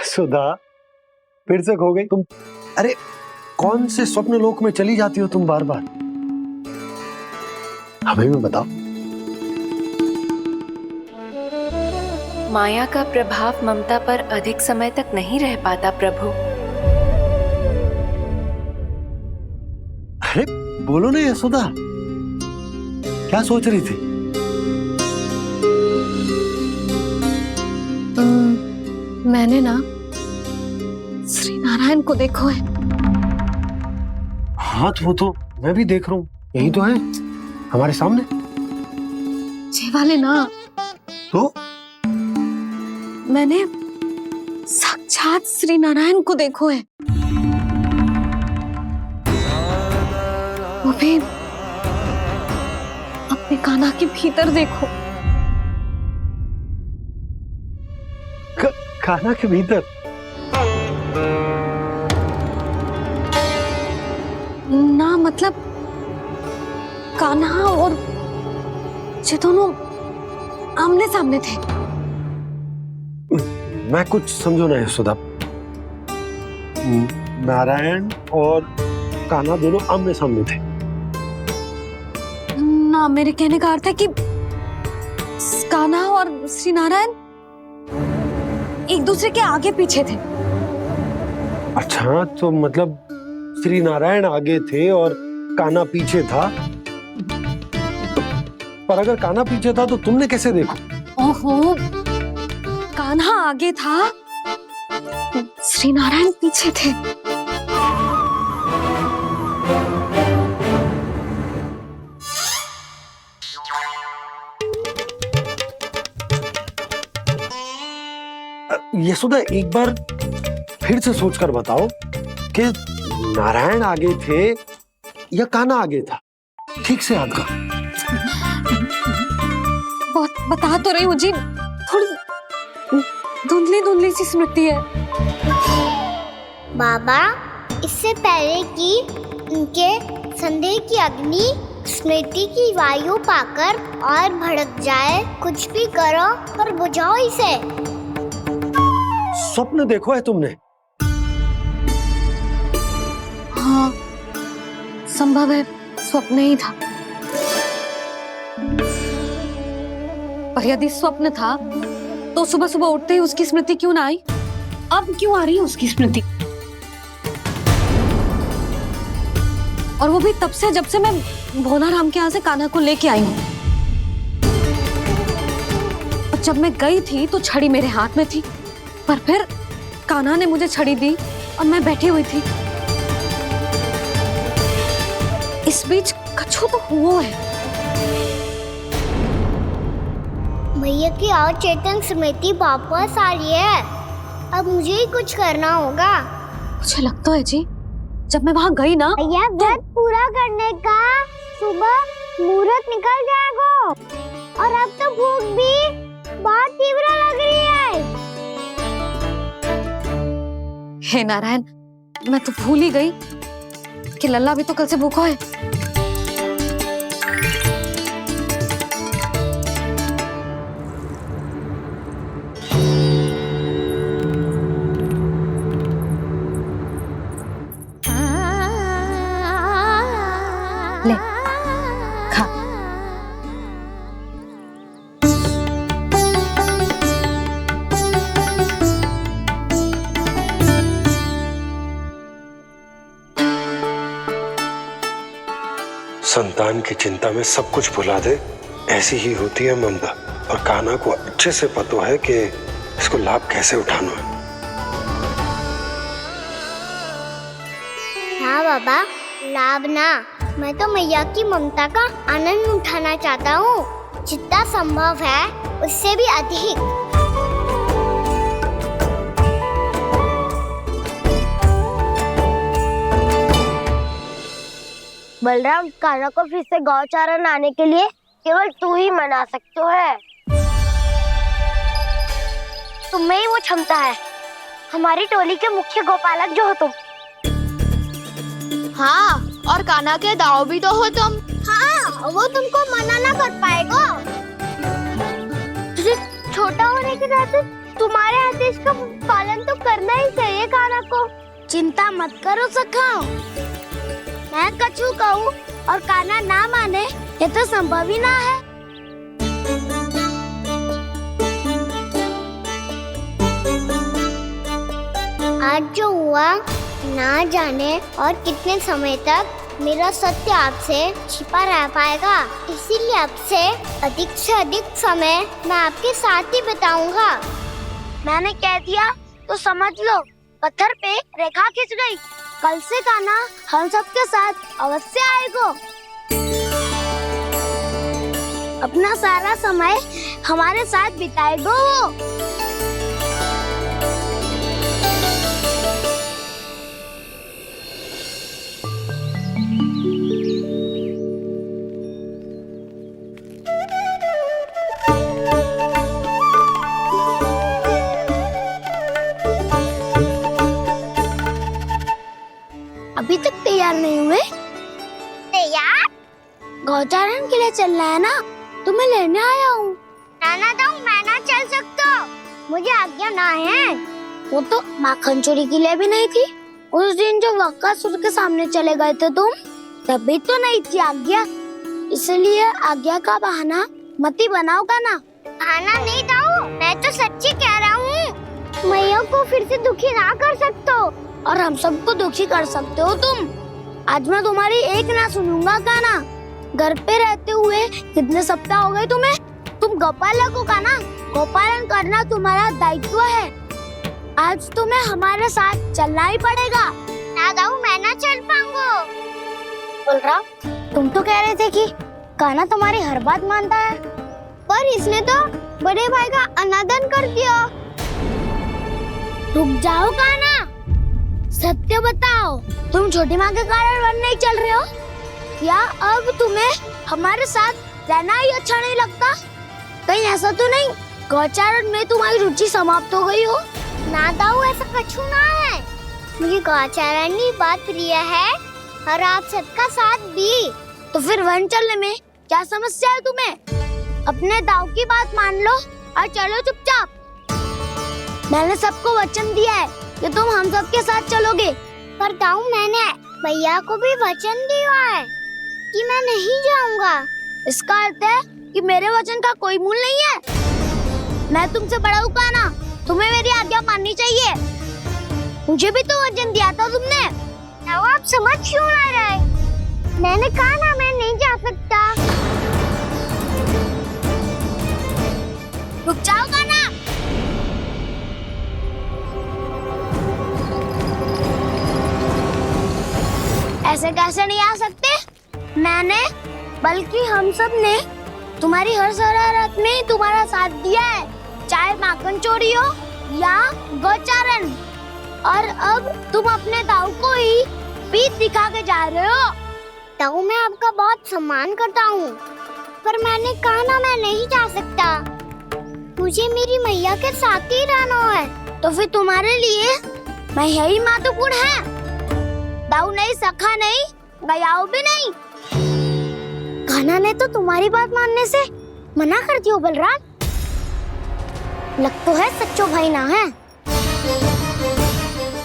सुधा, फिर से खो गई तुम। अरे कौन से स्वप्न लोक में चली जाती हो तुम बार बार? हमें भी बताओ। माया का प्रभाव ममता पर अधिक समय तक नहीं रह पाता प्रभु। अरे बोलो ना यशोदा, क्या सोच रही थी? मैंने ना श्री नारायण को देखो है। हाँ तो वो तो मैं भी देख रहा हूँ, यही तो है हमारे सामने। ये वाले ना तो मैंने साक्षात श्री नारायण को देखो है, वो भी अपने कान्हा के भीतर देखो। कान्हा के भीतर? ना मतलब कान्हा और ये दोनों आमने सामने थे। मैं कुछ समझो ना यशोदा। नारायण और कान्हा दोनों आमने सामने थे? ना, मेरे कहने का अर्थ है कि कान्हा और श्री नारायण एक दूसरे के आगे पीछे थे। अच्छा, तो मतलब श्री नारायण आगे थे और कान्हा पीछे था। पर अगर कान्हा पीछे था तो तुमने कैसे देखा? ओहो, कान्हा आगे था, श्री नारायण पीछे थे। यशोदा, एक बार फिर से सोचकर बताओ कि नारायण आगे थे या कान्हा आगे था? ठीक से याद कर। बहुत बता तो रही हूँ जी, थोड़ी धुंधली धुंधली सी स्मृति है। बाबा, इससे पहले कि उनके संदेह की अग्नि स्मृति की वायु पाकर और भड़क जाए, कुछ भी करो पर बुझाओ इसे। स्वप्न देखो है तुमने? हाँ, संभव है स्वप्न ही था। पर यदि स्वप्न था तो सुबह सुबह उठते ही उसकी स्मृति क्यों ना आई? अब क्यों आ रही है उसकी स्मृति? और वो भी तब से जब से मैं भोला राम के यहाँ से कान्हा को लेके आई हूँ। और जब मैं गई थी तो छड़ी मेरे हाथ में थी, पर फिर कान्हा ने मुझे छड़ी दी और मैं बैठी हुई थी। इस बीच कछु तो हुआ है। भैया की अचेतन स्मृति वापस आ रही है। अब मुझे ही कुछ करना होगा। मुझे लगता है जी, जब मैं वहाँ गई ना, भैया व्रत पूरा करने का सुबह मुहूर्त निकल जाएगा और अब तो भूख भी बहुत तीव्र लग रही है। हे नारायण, मैं तो भूल ही गई कि लल्ला भी तो कल से भूखा है। ले खा। संतान की चिंता में सब कुछ भुला दे, ऐसी ही होती है ममता। और कान्हा को अच्छे से पता है कि इसको लाभ कैसे उठाना है। हाँ बाबा, लाभ ना, मैं तो मैया की ममता का आनंद उठाना चाहता हूँ, जितना संभव है उससे भी अधिक। बलराम, कान्हा को फिर से गौचारा लाने के लिए केवल तू ही मना सकते है। तुम्हें ही वो क्षमता है, हमारी टोली के मुख्य गोपालक जो हो तुम। हाँ, और कान्हा के दाव भी तो हो तुम। हाँ, वो तुमको मना ना कर पाएगा। तुझे छोटा होने के नाते तुम्हारे आदेश का पालन तो करना ही चाहिए कान्हा को। चिंता मत करो सखा, मैं कछु कहूँ और कान्हा ना माने, ये तो संभव ही ना है। आज जो हुआ ना जाने और कितने समय तक मेरा सत्य आपसे छिपा रह पाएगा, इसीलिए आपसे अधिक से अधिक समय मैं आपके साथ ही बिताऊंगा। मैंने कह दिया तो समझ लो, पत्थर पे रेखा खींच गई। कल से कान्हा हम सबके साथ अवश्य आएगा। अपना सारा समय हमारे साथ बिताएगा वो। अभी तक तैयार नहीं हुए? तैयार? गौचारण के लिए चलना है ना, तुम्हें लेने आया हूँ। नाना दाऊ, मैं ना चल सकता, मुझे आज्ञा ना है। वो तो माखन चोरी के लिए भी नहीं थी। उस दिन जो वक्कासुर के सामने चले गए थे तुम, तभी तो नहीं थी आज्ञा। इसलिए आज्ञा का बहाना मत ही बनाओ ना। बहाना नहीं दाऊ, मैं तो सच्ची कह रहा हूँ। मैया को फिर से दुखी ना कर सकते हो और हम सबको दुखी कर सकते हो तुम। आज मैं तुम्हारी एक ना सुनूंगा कान्हा। घर पे रहते हुए कितने सप्ताह हो गए तुम्हें? तुम गोपालक हो कान्हा, गोपालन करना तुम्हारा दायित्व है। आज तुम्हें हमारे साथ चलना ही पड़ेगा। ना दाऊ, मैं ना चल पाऊंगा। बलराम, तुम तो कह रहे थे कि कान्हा तुम्हारी हर बात मानता है, पर इसने तो बड़े भाई का अनादर कर दिया। रुक जाओ कान्हा, सत्य बताओ, तुम छोटी माँ के कारण वन नहीं चल रहे हो या अब तुम्हें हमारे साथ रहना ही अच्छा नहीं लगता? कहीं ऐसा तो नहीं गौचारण में तुम्हारी रुचि समाप्त हो गई हो? ना दाऊ, ऐसा कछु ना है। मुझे गौचारण की बात प्रिय है और आप सबका साथ भी। तो फिर वन चलने में क्या समस्या है तुम्हें? अपने दाऊ की बात मान लो और चलो चुपचाप। मैंने सबको वचन दिया है कि तुम हम सबके साथ चलोगे। पर दाऊ, मैंने भैया को भी वचन दिया है कि मैं नहीं जाऊंगा। इसका अर्थ है कि मेरे वचन का कोई मूल नहीं है। मैं तुमसे बड़ा हूँ कान्हा, तुम्हें मेरी आज्ञा माननी चाहिए। मुझे भी तो वचन दिया था तुमने। दाऊ, आप समझ क्यों ना रहे? मैंने कहा ना, मैं नहीं जा सकता। रुक जाओ कान्हा। ऐसे कैसे नहीं आ सकते? मैंने बल्कि हम सब ने तुम्हारी हर शरारत में तुम्हारा साथ दिया है, चाहे माखन चोरी हो या गोचारण। और अब तुम अपने ताऊ को ही पीठ दिखा के जा रहे हो। ताऊ, मैं आपका बहुत सम्मान करता हूँ, पर मैंने कहा ना मैं नहीं जा सकता। मुझे मेरी मैया के साथ ही रहना है, तो फिर तुम्हारे लिए मैया ही महत्वपूर्ण है। ताऊ नहीं, सखा नहीं, गयाऊ भी नहीं। कान्हा ने तो तुम्हारी बात मानने से मना कर दिया बलराम। लग तो है सच्चो भाई ना है।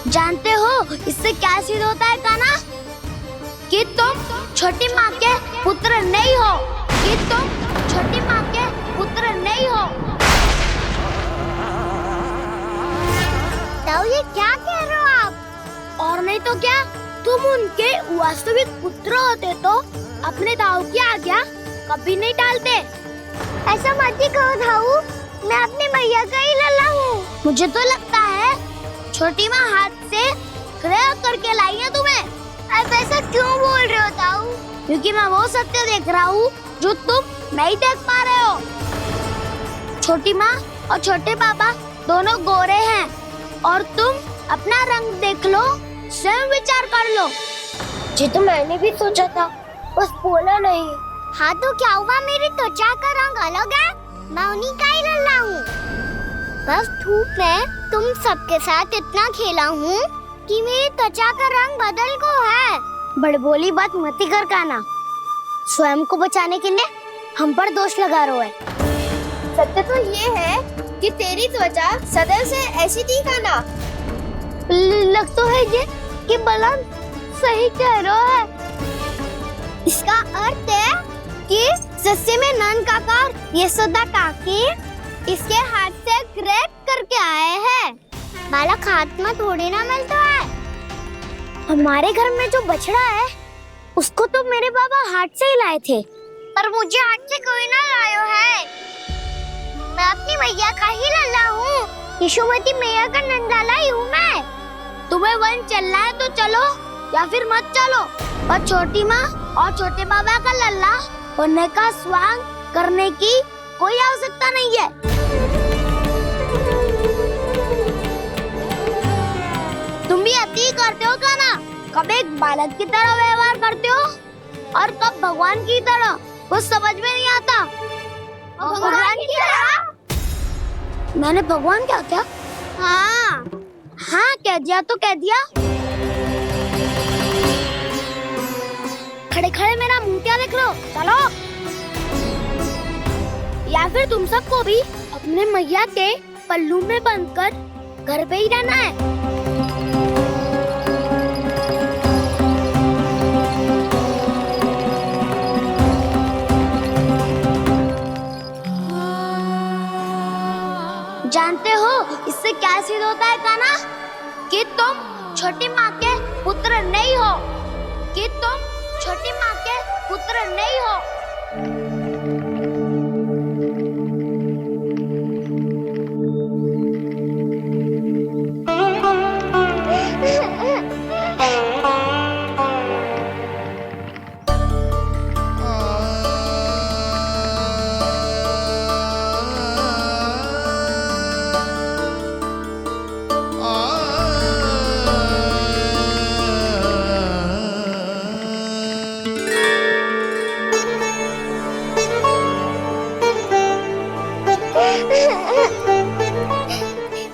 जानते हो इससे क्या सिद्ध होता है कान्हा? कि तुम छोटी माँ के पुत्र नहीं हो, कि तुम छोटी माँ के पुत्र नहीं हो। ताऊ, ये क्या कह रहे हो आप? और नहीं तो क्या, तुम उनके वास्तविक पुत्र होते तो अपने ताऊ की आज्ञा कभी नहीं टालते। ऐसा मत ही कहो ताऊ, मैं अपनी मैया का ही लल्ला हूँ। मुझे तो लगता है छोटी माँ हाथ से ग्रह करके लाई है तुम्हें। अब ऐसा क्यों बोल रहे हो ताऊ? क्योंकि मैं वो सत्य देख रहा हूँ जो तुम नहीं देख पा रहे हो। छोटी माँ और छोटे पापा दोनों गोरे हैं, और तुम अपना रंग देख लो, स्वयं विचार कर लो। जी तो मैंने भी सोचा था, बस बोला नहीं। हाँ तो क्या हुआ, मेरी त्वचा का रंग अलग है, मैं उन्हीं का ही लल्ला हूँ। बस धूप में तुम सबके साथ इतना खेला हूँ कि मेरी त्वचा का रंग बदल को है। बड़बोली बात मत ही कर कान्हा, स्वयं को बचाने के लिए हम पर दोष लगा रहे है। सत्य तो ये है कि तेरी त्वचा सदैव से ऐसी थी कान्हा। लग तो है ये कि बलराम सही कह रहा है। इसका अर्थ है कि सस्ते में नन काका यशोदा काकी इसके हाथ से ग्रेप करके आए हैं। बालक हाथ में थोड़ी ना मिलता है। हमारे घर में जो बछड़ा है उसको तो मेरे बाबा हाथ से ही लाए थे, पर मुझे हाथ से कोई ना लायो है। मैं अपनी मैया का ही लल्ला हूँ, यशोमती मैया का नंदाला ही हूँ मैं। तुम्हें वन चलना है तो चलो, या फिर मत चलो, पर छोटी माँ और छोटे बाबा का लल्ला होने का स्वांग करने की कोई आवश्यकता नहीं है। तुम भी अति करते हो कान्हा, कब एक बालक की तरह व्यवहार करते हो और कब भगवान की तरह, कुछ समझ में नहीं आता। भगवान की तरह? मैंने भगवान क्या किया? हाँ हाँ, कह दिया तो कह दिया। खड़े खड़े मेरा मुंह क्या देख लो, चलो। या फिर तुम सबको भी अपने मैया के पल्लू में बंधकर घर पे ही रहना है। जानते हो इससे क्या सिद्ध होता है कान्हा? कि तुम छोटी माँ के पुत्र नहीं हो, कि तुम छोटी माँ के पुत्र नहीं हो।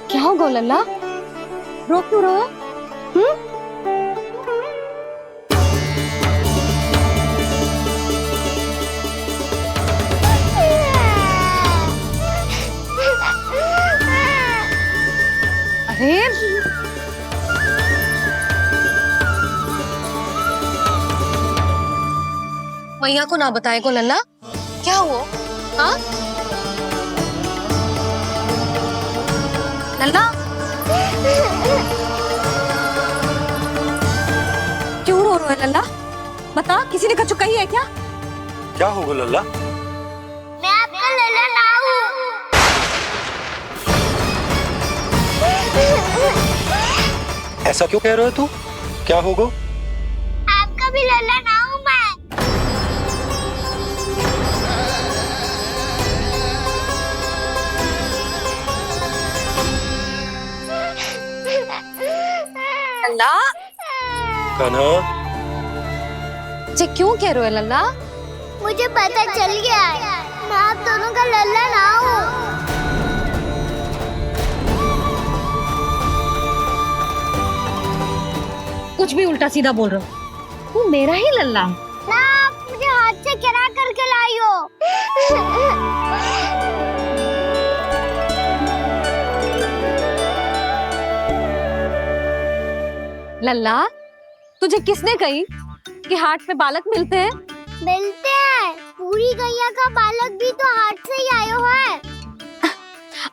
क्या हो गो लल्ला, रो क्यों रहो? अरे मैया को ना बताए को लल्ला, क्या हुआ? हाँ लल्ला, क्यों रो रहे हो लल्ला? बता, किसी ने कछु कही है क्या? क्या होगा लल्ला? मैं आपका लल्ला ना हूँ। ऐसा क्यों कह रहे हो तू? क्या होगा? आपका भी लल्ला ना हूँ मैं। लल्ला कान्हा, जी क्यों कह रहे हो लल्ला? मुझे पता चल गया है, मैं आप दोनों का लल्ला ना हूँ। कुछ भी उल्टा सीधा बोल रहे हो, तू मेरा ही लल्ला है। ना, आप मुझे हाथ से गिरा करके लाई हो। लल्ला, तुझे किसने कही कि हाट में बालक मिलते हैं? मिलते हैं, पूरी गैया का बालक भी तो हाट से ही आयो है।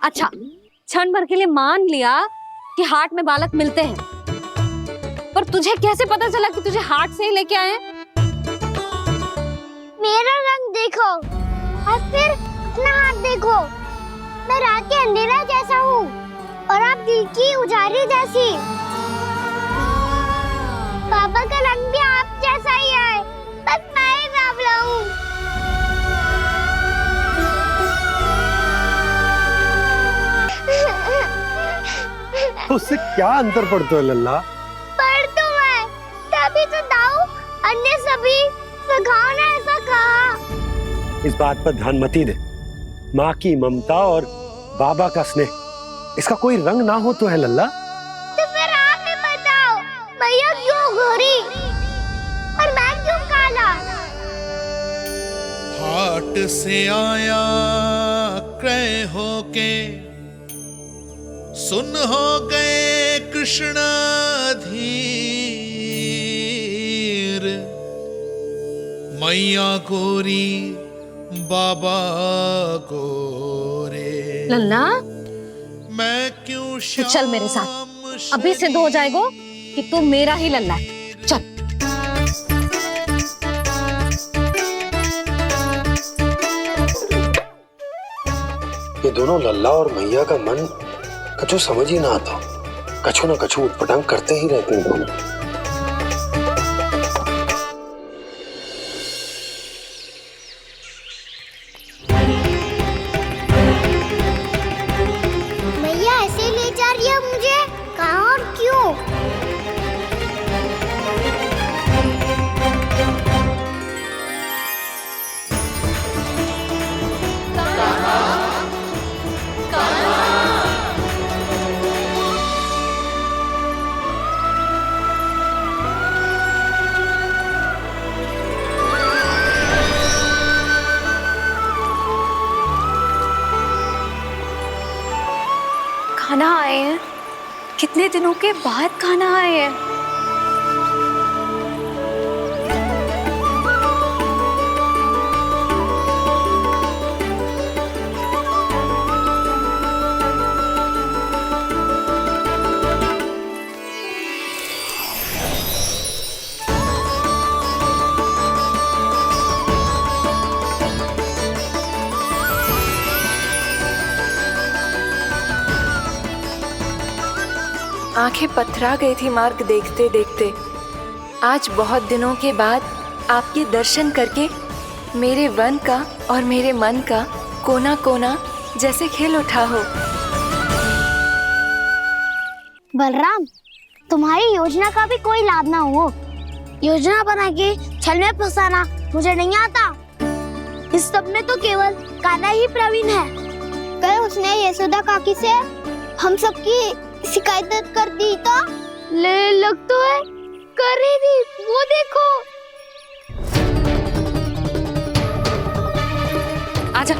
अच्छा, क्षण भर के लिए मान लिया कि हाट में बालक मिलते हैं, पर तुझे कैसे पता चला कि तुझे हाट से ही लेके आए? मेरा रंग देखो और फिर अपना हाथ देखो। मैं रात के अंधेरा जैसा हूँ और आप दिल की उजारी जैसी। पापा का रंग भी आप जैसा ही है, बस मैं ही बावला हूँ। उससे क्या अंतर पड़ता है लल्ला? पर तो मैं तभी तो दाऊ अन्य सभी सखाओ ने ऐसा कहा। इस बात पर ध्यान मत ही दे। माँ की ममता और बाबा का स्नेह, इसका कोई रंग ना हो तो है लल्ला। तो फिर आप ही बताओ, भैया क्यों गोरी और मैं क्यों काला? हाट से आया क्रय होके, सुन हो गए कृष्ण धीर। मैया गोरी बाबा गोरे। लल्ला, मैं क्यों तू चल मेरे साथ, अभी सिद्ध हो जाएगा कि तू मेरा ही लल्ला है। चल। ये दोनों लल्ला और मैया का मन कछु समझ ही ना आता, कछु ना कछु उटपटांग करते ही रहते हैं दोनों। भैया ऐसे ले जा रही है मुझे, कहाँ और क्यों? खाना आए हैं, कितने दिनों के बाद खाना आए हैं। आंखें पथरा गई थी मार्ग देखते देखते। आज बहुत दिनों के बाद आपके दर्शन करके मेरे वन का और मेरे मन का कोना कोना जैसे खिल उठा हो। बलराम, तुम्हारी योजना का भी कोई लाभ ना हो। योजना बना के छल में फंसाना मुझे नहीं आता। इस सब में तो केवल कान्हा ही प्रवीण है। कल उसने यशोदा काकी से हम सबकी शिकायत कर दी तो लग तो है कर ही दी, वो देखो। आजा।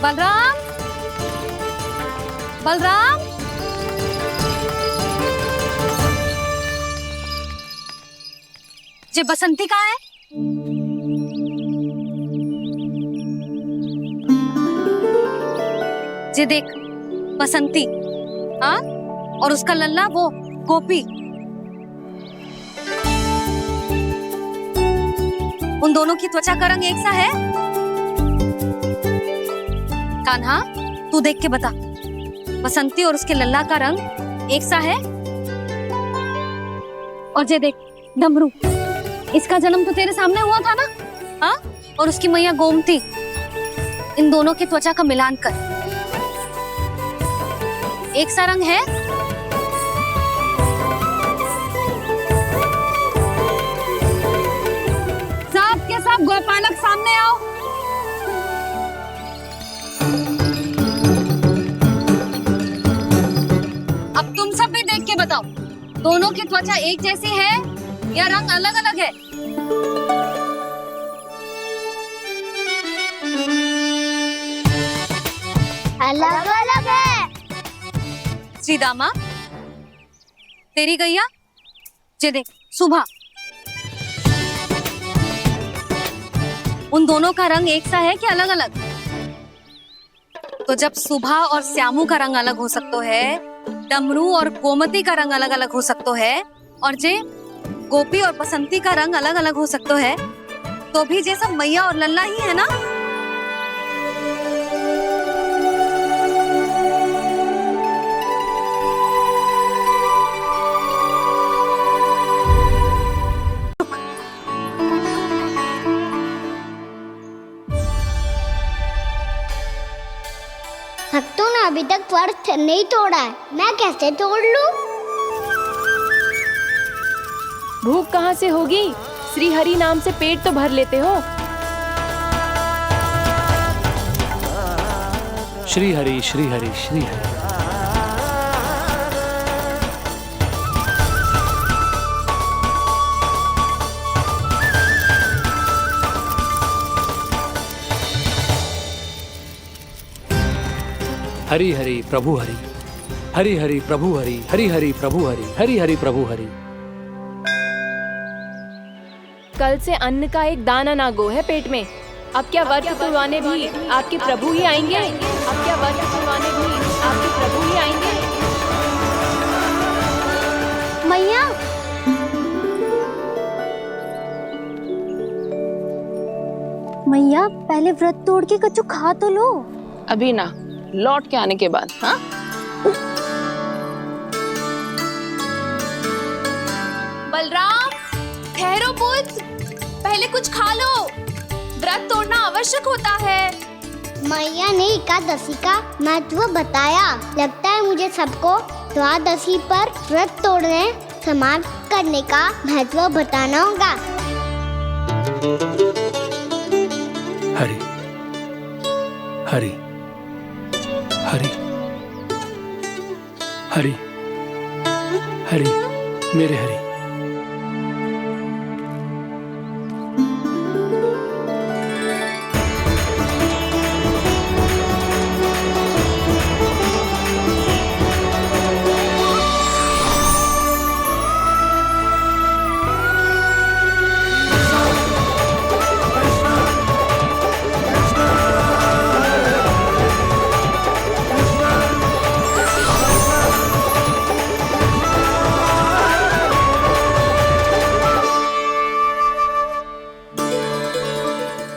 बलराम, बलराम, जे बसंती कहाँ है? जे देख बसंती, हाँ, और उसका लल्ला वो गोपी। उन दोनों की त्वचा का रंग एक सा है? कान्हा, तू देख के बता, बसंती और उसके लल्ला का रंग एक सा है? और ये देख डमरू, इसका जन्म तो तेरे सामने हुआ था ना? हाँ? और उसकी मैया गोमती, इन दोनों की त्वचा का मिलान कर, एक सा रंग है? सब के सब गोपालक सामने आओ। अब तुम सब भी देख के बताओ, दोनों की त्वचा एक जैसी है या रंग अलग अलग है? अलग अलग है। श्रीदामा, तेरी गैया, ये देख सुभा, उन दोनों का रंग एक सा है कि अलग अलग? तो जब सुभा और श्यामू का रंग अलग हो सकता है, डमरू और गोमती का रंग अलग अलग हो सकता है, और जे गोपी और बसंती का रंग अलग अलग हो सकता है, तो भी जे सब मैया और लल्ला ही है ना? भक्तों ने अभी तक व्रत नहीं तोड़ा है, मैं कैसे तोड़ लूं? भूख कहाँ से होगी? श्री हरि नाम से पेट तो भर लेते हो। श्री हरि श्री हरि श्री हरि। हरि हरि प्रभु हरि, हरि हरि प्रभु हरि, हरि हरि प्रभु हरि, हरि हरि प्रभु हरि। कल से अन्न का एक दाना ना गो है पेट में। अब क्या व्रत तुड़वाने भी आपके प्रभु ही आएंगे? अब क्या व्रत तुड़वाने भी आपके प्रभु ही आएंगे? मैया, मैया पहले व्रत तोड़ के कच्चू खा तो लो। अभी ना, लौट के आने के बाद। हाँ? बलराम, ठहरो पुत्र, पहले कुछ खा लो, व्रत तोड़ना आवश्यक होता है। मैया ने एकादशी का महत्व बताया। लगता है मुझे सबको द्वादशी पर व्रत तोड़ने समाप्त करने का महत्व बताना होगा। हरि हरि हरि हरि हरि, मेरे हरि।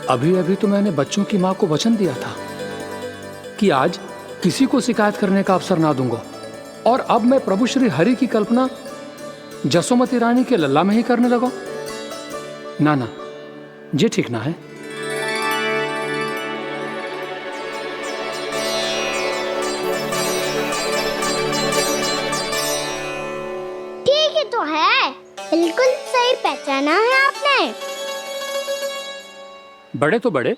अभी अभी तो मैंने बच्चों की माँ को वचन दिया था कि आज किसी को शिकायत करने का अवसर ना दूंगा, और अब मैं प्रभु श्री हरि की कल्पना जसोमती रानी के लल्ला में ही करने लगा। ना ना, ये ठीक ना है। ठीक ही तो है, बिल्कुल सही पहचाना है आपने। बड़े तो बड़े,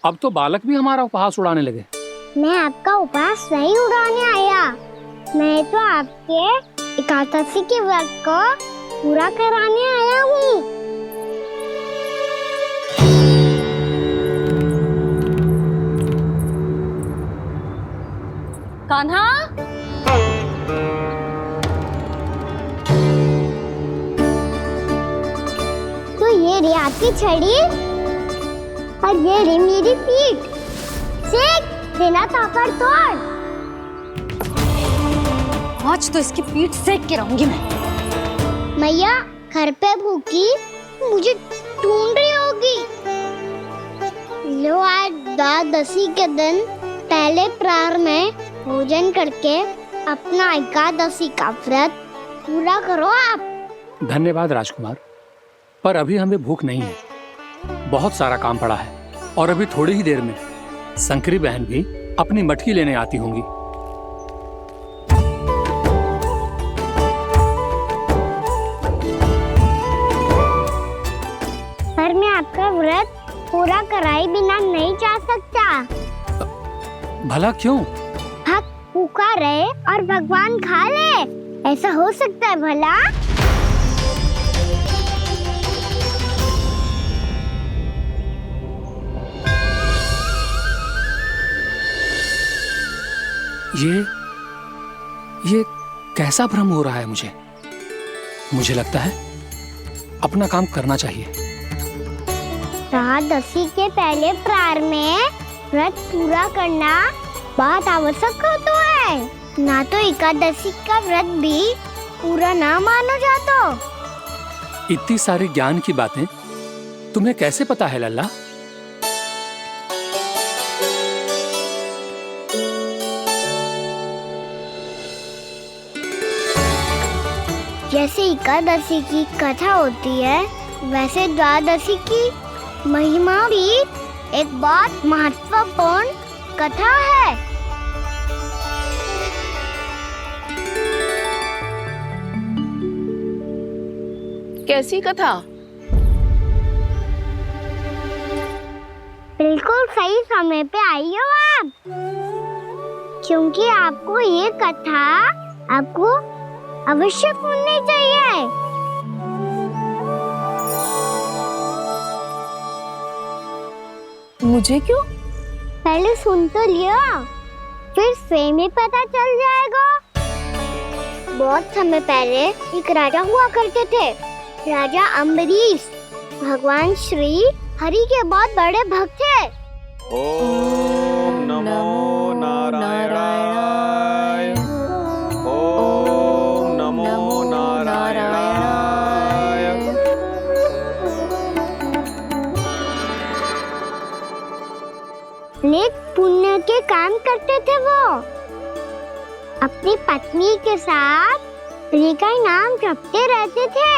अब तो बालक भी हमारा उपहास उड़ाने लगे। मैं आपका उपहास नहीं उड़ाने आया, मैं तो आपके एकादशी के व्रत को पूरा कराने आया हूँ। कान्हा, तो ये रे आपकी छड़ी और ये रे मेरी पीठ। सेक देना तापर तोड़। आज तो इसकी पीठ सेक के रहूंगी मैं। मैया घर पे भूखी मुझे ढूंढ रही होगी। द्वादशी के दिन पहले प्रहर में भोजन करके अपना एकादशी का व्रत पूरा करो आप। धन्यवाद राजकुमार, पर अभी हमें भूख नहीं है। बहुत सारा काम पड़ा है और अभी थोड़ी ही देर में शंकरी बहन भी अपनी मटकी लेने आती होंगी। पर मैं आपका व्रत पूरा कराए बिना नहीं जा सकता। भला क्यों? भक्त भूखा रहे और भगवान खा ले, ऐसा हो सकता है भला? ये कैसा भ्रम हो रहा है मुझे लगता है अपना काम करना चाहिए। द्वादशी के पहले प्रहर में व्रत पूरा करना बहुत आवश्यक होता है, ना तो एकादशी का व्रत भी पूरा ना माना जाता। इतनी सारी ज्ञान की बातें तुम्हें कैसे पता है लल्ला? जैसे एकादशी की कथा होती है, वैसे द्वादशी की महिमा भी एक बहुत महत्वपूर्ण कथा है। कैसी कथा? बिल्कुल सही समय पे आई हो आप, क्योंकि आपको ये कथा आपको अवश्य सुननी चाहिए। मुझे क्यों? पहले सुन तो लिया, फिर स्वयं ही पता चल जाएगा। बहुत समय पहले एक राजा हुआ करते थे, राजा अम्बरीश। भगवान श्री हरि के बहुत बड़े भक्त थे। ओम नमो नारायणाय। ओम नमो नारायणाय। नेक पुण्य के काम करते थे वो। अपनी पत्नी के साथ हरि का नाम जपते रहते थे।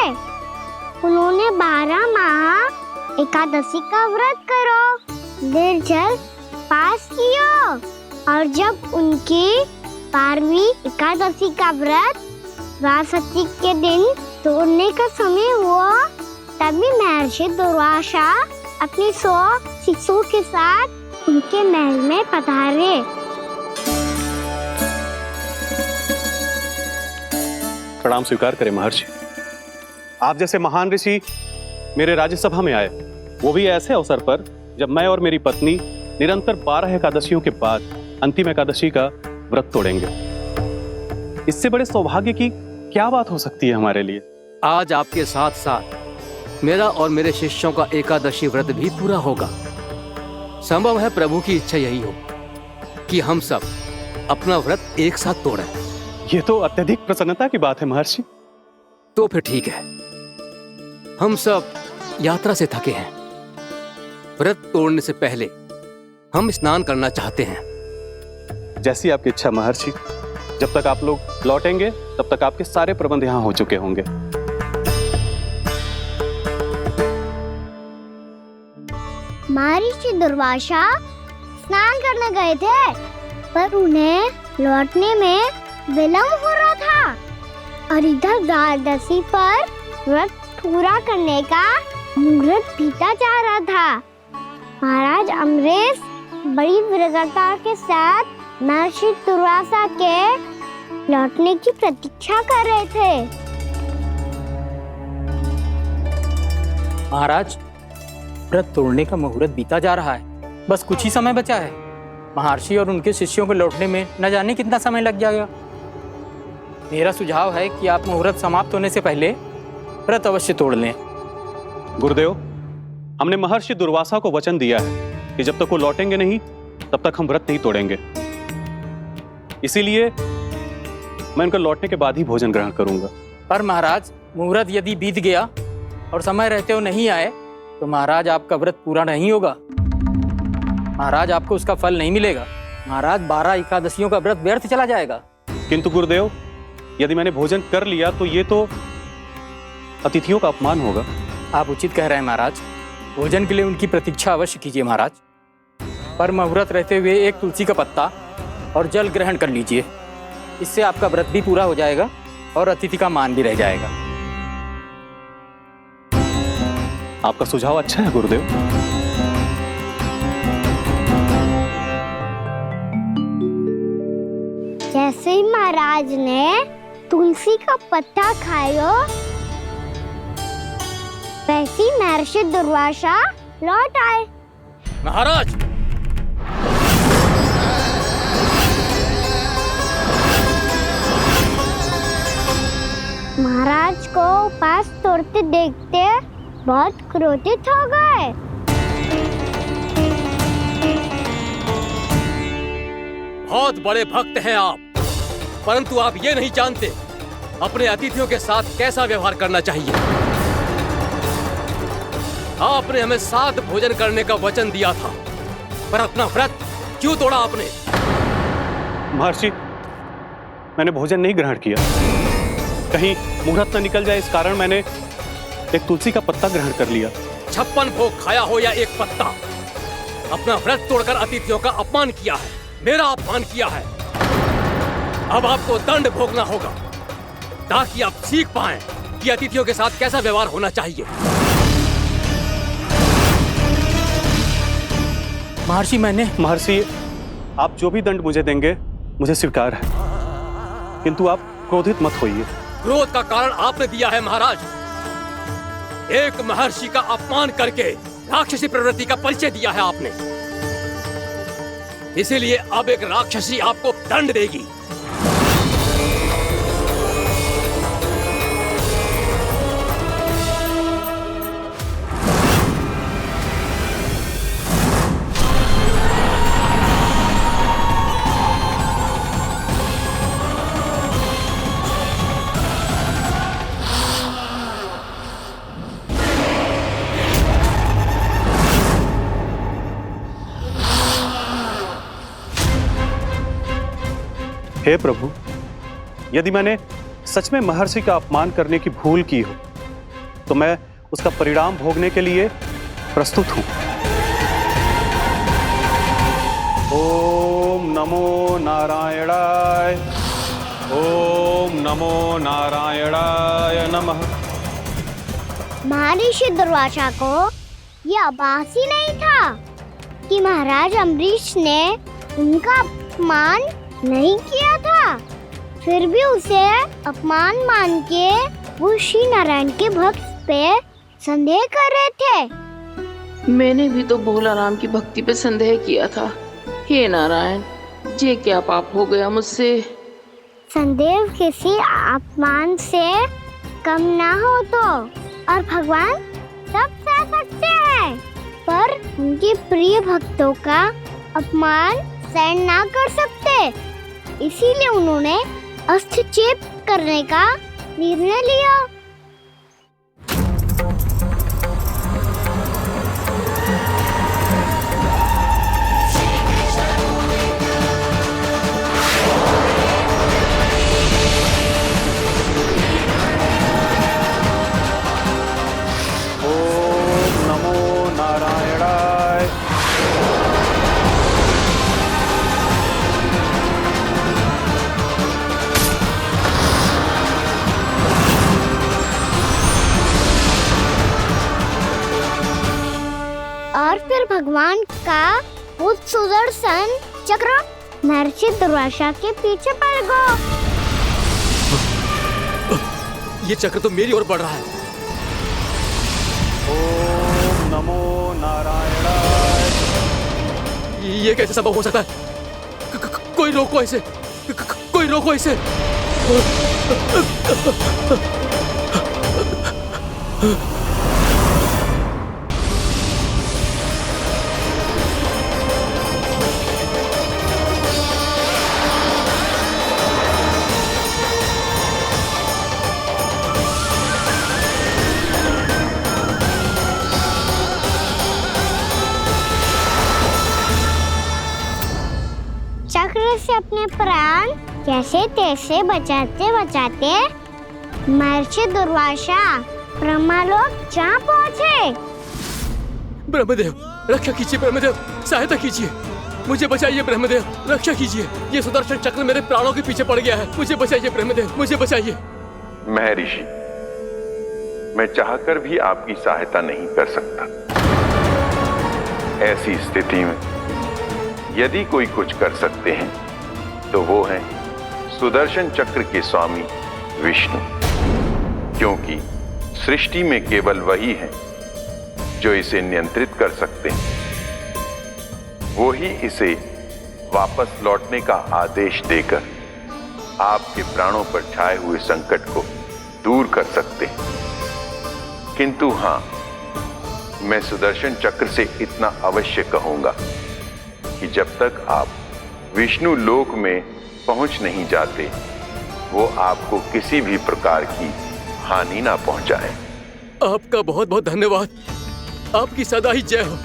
उन्होंने 12 माह एकादशी का व्रत करो निर्जल पास किया, और जब उनकी 12वीं एकादशी का व्रत द्वादशी के दिन तोड़ने का समय हुआ, तभी महर्षि दुर्वासा अपनी 100 शिष्यों के साथ उनके महल में पधारे। प्रणाम स्वीकार करें महर्षि। आप जैसे महान ऋषि मेरे राज्यसभा में आए, वो भी ऐसे अवसर पर जब मैं और मेरी पत्नी निरंतर 12 एकादशियों के बाद अंतिम एकादशी का व्रत तोड़ेंगे। इससे बड़े सौभाग्य की क्या बात हो सकती है हमारे लिए? आज आपके साथ साथ मेरा और मेरे शिष्यों का एकादशी व्रत भी पूरा होगा। संभव है प्रभु की इच्छा यही हो कि हम सब अपना व्रत एक साथ तोड़ें। ये तो अत्यधिक प्रसन्नता की बात है महर्षि। तो फिर ठीक है, हम सब यात्रा से थके हैं। व्रत तोड़ने से पहले हम स्नान करना चाहते हैं। जैसी आपकी इच्छा महर्षि। जब तक आप लोग लौटेंगे तब तक आपके सारे प्रबंध यहाँ हो चुके होंगे। महर्षि दुर्वासा स्नान करने गए थे, पर उन्हें लौटने में विलंब हो रहा था, और इधर द्वादशी पर व्रत पूरा करने का मुहूर्त बीता जा रहा था। महाराज अम्बरीश बड़ी विरगता के साथ महर्षि दुर्वासा के लौटने की प्रतीक्षा कर रहे थे। महाराज, व्रत तोड़ने का मुहूर्त बीता जा रहा है, बस कुछ ही समय बचा है। महर्षि और उनके शिष्यों को लौटने में न जाने कितना समय लग जाएगा। मेरा सुझाव है कि आप मुहूर्त समाप्त होने से पहले व्रत अवश्य तोड़ लें। गुरुदेव, हमने महर्षि दुर्वासा को वचन दिया है कि जब तक वो लौटेंगे नहीं तब तक हम व्रत नहीं तोड़ेंगे। इसीलिए मैं उनके लौटने के बाद ही भोजन ग्रहण करूंगा। पर महाराज, मुहूर्त यदि बीत गया और समय रहते हो नहीं आए तो महाराज आपका व्रत पूरा नहीं होगा। महाराज आपको उसका फल नहीं मिलेगा। महाराज 12 एकादशियों का व्रत व्यर्थ चला जाएगा। किंतु गुरुदेव, यदि मैंने भोजन कर लिया तो ये तो अतिथियों का अपमान होगा। आप उचित कह रहे हैं महाराज। भोजन के लिए उनकी प्रतीक्षा अवश्य कीजिए महाराज, पर मुहूर्त रहते हुए एक तुलसी का पत्ता और जल ग्रहण कर लीजिए। इससे आपका व्रत भी पूरा हो जाएगा और अतिथि का मान भी रह जाएगा। आपका सुझाव अच्छा है गुरुदेव। जैसे ही महाराज ने तुलसी का पत्ता खाया, वैसे ही महर्षि दुर्वासा लौट आए। महाराज, महाराज को उपास तोड़ते देखते बहुत क्रोधित हो गए। बहुत बड़े भक्त हैं आप, परंतु आप ये नहीं जानते अपने अतिथियों के साथ कैसा व्यवहार करना चाहिए। आपने हमें साथ भोजन करने का वचन दिया था, पर अपना व्रत क्यों तोड़ा आपने? महर्षि, मैंने भोजन नहीं ग्रहण किया। कहीं मुहूर्त न निकल जाए इस कारण मैंने एक तुलसी का पत्ता ग्रहण कर लिया। 56 भोग खाया हो या एक पत्ता, अपना व्रत तोड़कर अतिथियों का अपमान किया है, मेरा अपमान किया है। अब आपको दंड भोगना होगा ताकि आप सीख पाएं कि अतिथियों के साथ कैसा व्यवहार होना चाहिए। महर्षि, आप जो भी दंड मुझे देंगे मुझे स्वीकार है, किंतु आप क्रोधित मत होइए। क्रोध का कारण आपने दिया है महाराज। एक महर्षि का अपमान करके राक्षसी प्रवृत्ति का परिचय दिया है आपने, इसीलिए अब एक राक्षसी आपको दंड देगी। हे प्रभु, यदि मैंने सच में महर्षि का अपमान करने की भूल की हो तो मैं उसका परिणाम भोगने के लिए प्रस्तुत हूं। ओम नमो नारायणाय, ओम नमो नारायणाय नमः। महर्षि दुर्वासा को यह आभास ही नहीं था कि महाराज अम्बरीश ने उनका अपमान नहीं किया था। फिर भी उसे अपमान मान के वो श्री नारायण के भक्त पे संदेह कर रहे थे। मैंने भी तो भोला राम की भक्ति पे संदेह किया था। हे नारायण, ये क्या पाप हो गया मुझसे? संदेह किसी अपमान से कम ना हो तो, और भगवान सब सह सकते हैं, पर उनके प्रिय भक्तों का अपमान सहन ना कर सकते। इसीलिए उन्होंने अस्त्रक्षेप करने का निर्णय लिया। ओम नमो नारायणाय। और फिर भगवान का वो सुदर्शन चक्र महर्षि दुर्वासा के पीछे पड़ गया। ये चक्र तो मेरी ओर बढ़ रहा है। ओम नमो नारायणाय। ये कैसे संभव हो सकता है? कोई रोको इसे, कोई रोको इसे। अपने प्राण जैसे तैसे बचाते बचाते महर्षि दुर्वासा ब्रह्मलोक जा पहुँचे। ब्रह्मदेव रक्षा कीजिए, ब्रह्मदेव सहायता कीजिए, मुझे बचाइए ब्रह्मदेव, रक्षा कीजिए। ये सुदर्शन चक्र मेरे प्राणों के पीछे पड़ गया है, मुझे बचाइए ब्रह्मदेव, मुझे बचाइए। महर्षि, मैं चाहकर भी आपकी सहायता नहीं कर सकता। ऐसी स्थिति में यदि कोई कुछ कर सकते हैं तो वो है सुदर्शन चक्र के स्वामी विष्णु, क्योंकि सृष्टि में केवल वही है जो इसे नियंत्रित कर सकते हैं। वो ही इसे वापस लौटने का आदेश देकर आपके प्राणों पर छाए हुए संकट को दूर कर सकते हैं। किंतु हां, मैं सुदर्शन चक्र से इतना अवश्य कहूंगा कि जब तक आप विष्णु लोक में पहुंच नहीं जाते, वो आपको किसी भी प्रकार की हानि ना पहुंचाए। आपका बहुत बहुत धन्यवाद, आपकी सदा ही जय हो।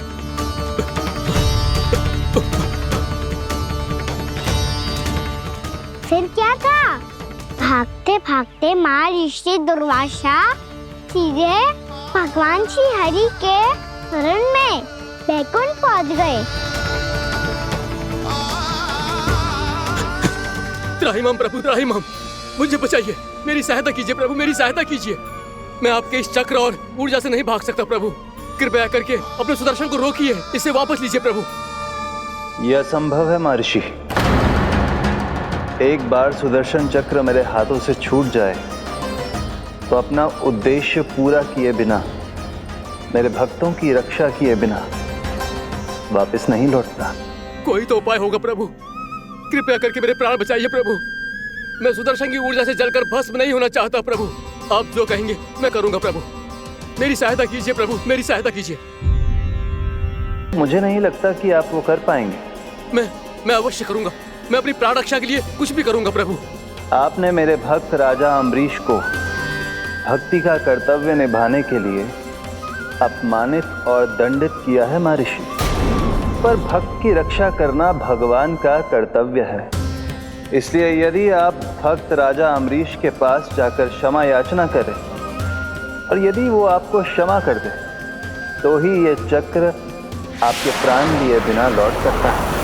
फिर क्या था? भागते भागते महर्षि दुर्वासा सीधे भगवान श्री हरि के शरण में बैकुंठ पहुंच गए। त्राहिमाम प्रभु, त्राहिमाम, मुझे बचाइए, मेरी सहायता कीजिए प्रभु, मेरी सहायता कीजिए। मैं आपके इस चक्र और ऊर्जा से नहीं भाग सकता प्रभु, कृपया करके अपने सुदर्शन को रोकिए, इसे वापस लीजिए प्रभु। यह असंभव है महर्षि। एक बार सुदर्शन चक्र मेरे हाथों से छूट जाए तो अपना उद्देश्य पूरा किए बिना, मेरे भक्तों की रक्षा किए बिना वापस नहीं लौटता। कोई तो उपाय होगा प्रभु, कृपया करके मेरे प्राण बचाइए प्रभु। मैं सुदर्शन की ऊर्जा से जलकर भस्म नहीं होना चाहता प्रभु। आप जो कहेंगे मैं करूंगा प्रभु, मेरी सहायता कीजिए प्रभु, मेरी सहायता कीजिए। मुझे नहीं लगता कि आप वो कर पाएंगे। मैं अवश्य करूंगा, मैं अपनी प्राण रक्षा के लिए कुछ भी करूंगा प्रभु। आपने मेरे भक्त राजा अम्बरीश को भक्ति का कर्तव्य निभाने के लिए अपमानित और दंडित किया है महर्षि, पर भक्त की रक्षा करना भगवान का कर्तव्य है। इसलिए यदि आप भक्त राजा अम्बरीश के पास जाकर क्षमा याचना करें और यदि वो आपको क्षमा कर दे तो ही ये चक्र आपके प्राण लिए बिना लौट सकता है।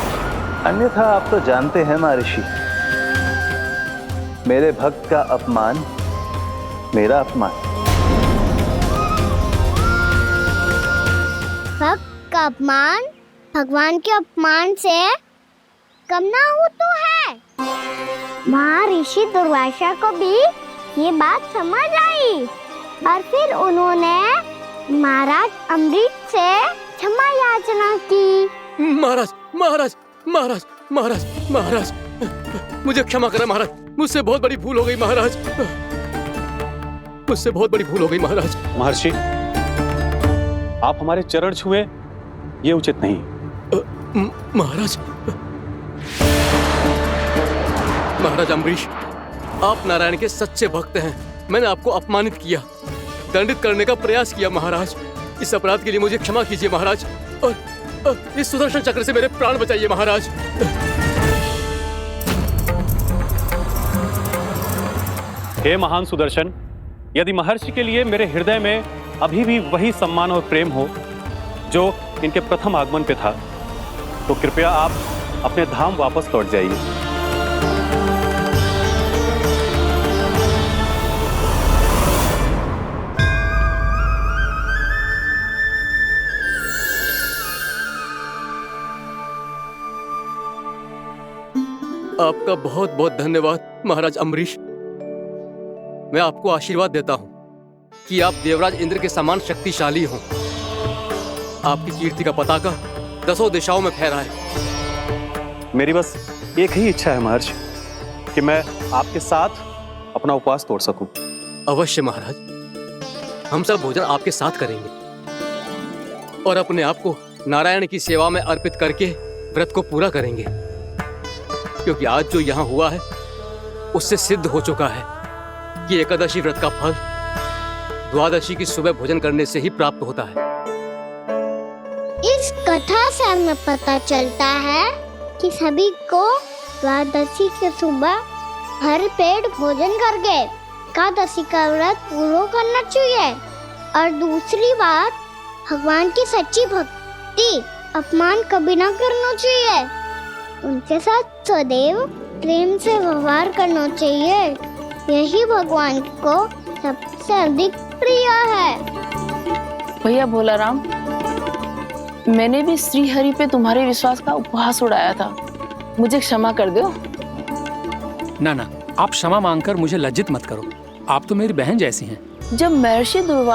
अन्यथा आप तो जानते हैं महर्षि, मेरे भक्त का अपमान मेरा अपमान। भक्त का अपमान भगवान के अपमान से कम ना हो तो है। महर्षि दुर्वासा को भी ये बात समझ आई और फिर उन्होंने महाराज अम्बरीश से क्षमा याचना की। महाराज महाराज महाराज महाराज महाराज, मुझे क्षमा करें महाराज, मुझसे बहुत बड़ी भूल हो गई महाराज, मुझसे बहुत बड़ी भूल हो गई महाराज। महर्षि, आप हमारे चरण छुए ये उचित नहीं। महाराज, महाराज अम्बरीश, आप नारायण के सच्चे भक्त हैं। मैंने आपको अपमानित किया, दंडित करने का प्रयास किया महाराज। इस अपराध के लिए मुझे क्षमा कीजिए महाराज, और इस सुदर्शन चक्र से मेरे प्राण बचाइए महाराज। हे महान सुदर्शन, यदि महर्षि के लिए मेरे हृदय में अभी भी वही सम्मान और प्रेम हो जो इनके प्रथम आगमन पे था, तो कृपया आप अपने धाम वापस लौट जाइए। आपका बहुत बहुत धन्यवाद महाराज अम्बरीश। मैं आपको आशीर्वाद देता हूं कि आप देवराज इंद्र के समान शक्तिशाली हों। आपकी कीर्ति का पताका 10 दिशाओं में फहराए। मेरी बस एक ही इच्छा है महर्षि, कि मैं आपके साथ अपना उपवास तोड़ सकूं। अवश्य महाराज, हम सब भोजन आपके साथ करेंगे और अपने आप को नारायण की सेवा में अर्पित करके व्रत को पूरा करेंगे, क्योंकि आज जो यहाँ हुआ है उससे सिद्ध हो चुका है कि एकादशी व्रत का फल द्वादशी की सुबह भोजन करने से ही प्राप्त होता है। इस कथा से हमें पता चलता है कि सभी को द्वादशी के सुबह भर पेट भोजन करके एकादशी का व्रत पूरा करना चाहिए। और दूसरी बात, भगवान की सच्ची भक्ति अपमान कभी ना करना चाहिए। उनके साथ सदैव प्रेम से व्यवहार करना चाहिए। यही भगवान को सबसे अधिक प्रिय है। भैया भोला राम, मैंने भी श्री हरि पे तुम्हारे विश्वास का उपहास उड़ाया था, मुझे क्षमा कर दो। ना ना, आप क्षमा मांगकर मुझे लज्जित मत करो। आप तो मेरी बहन जैसी हैं। जब महर्षि दुर्वासा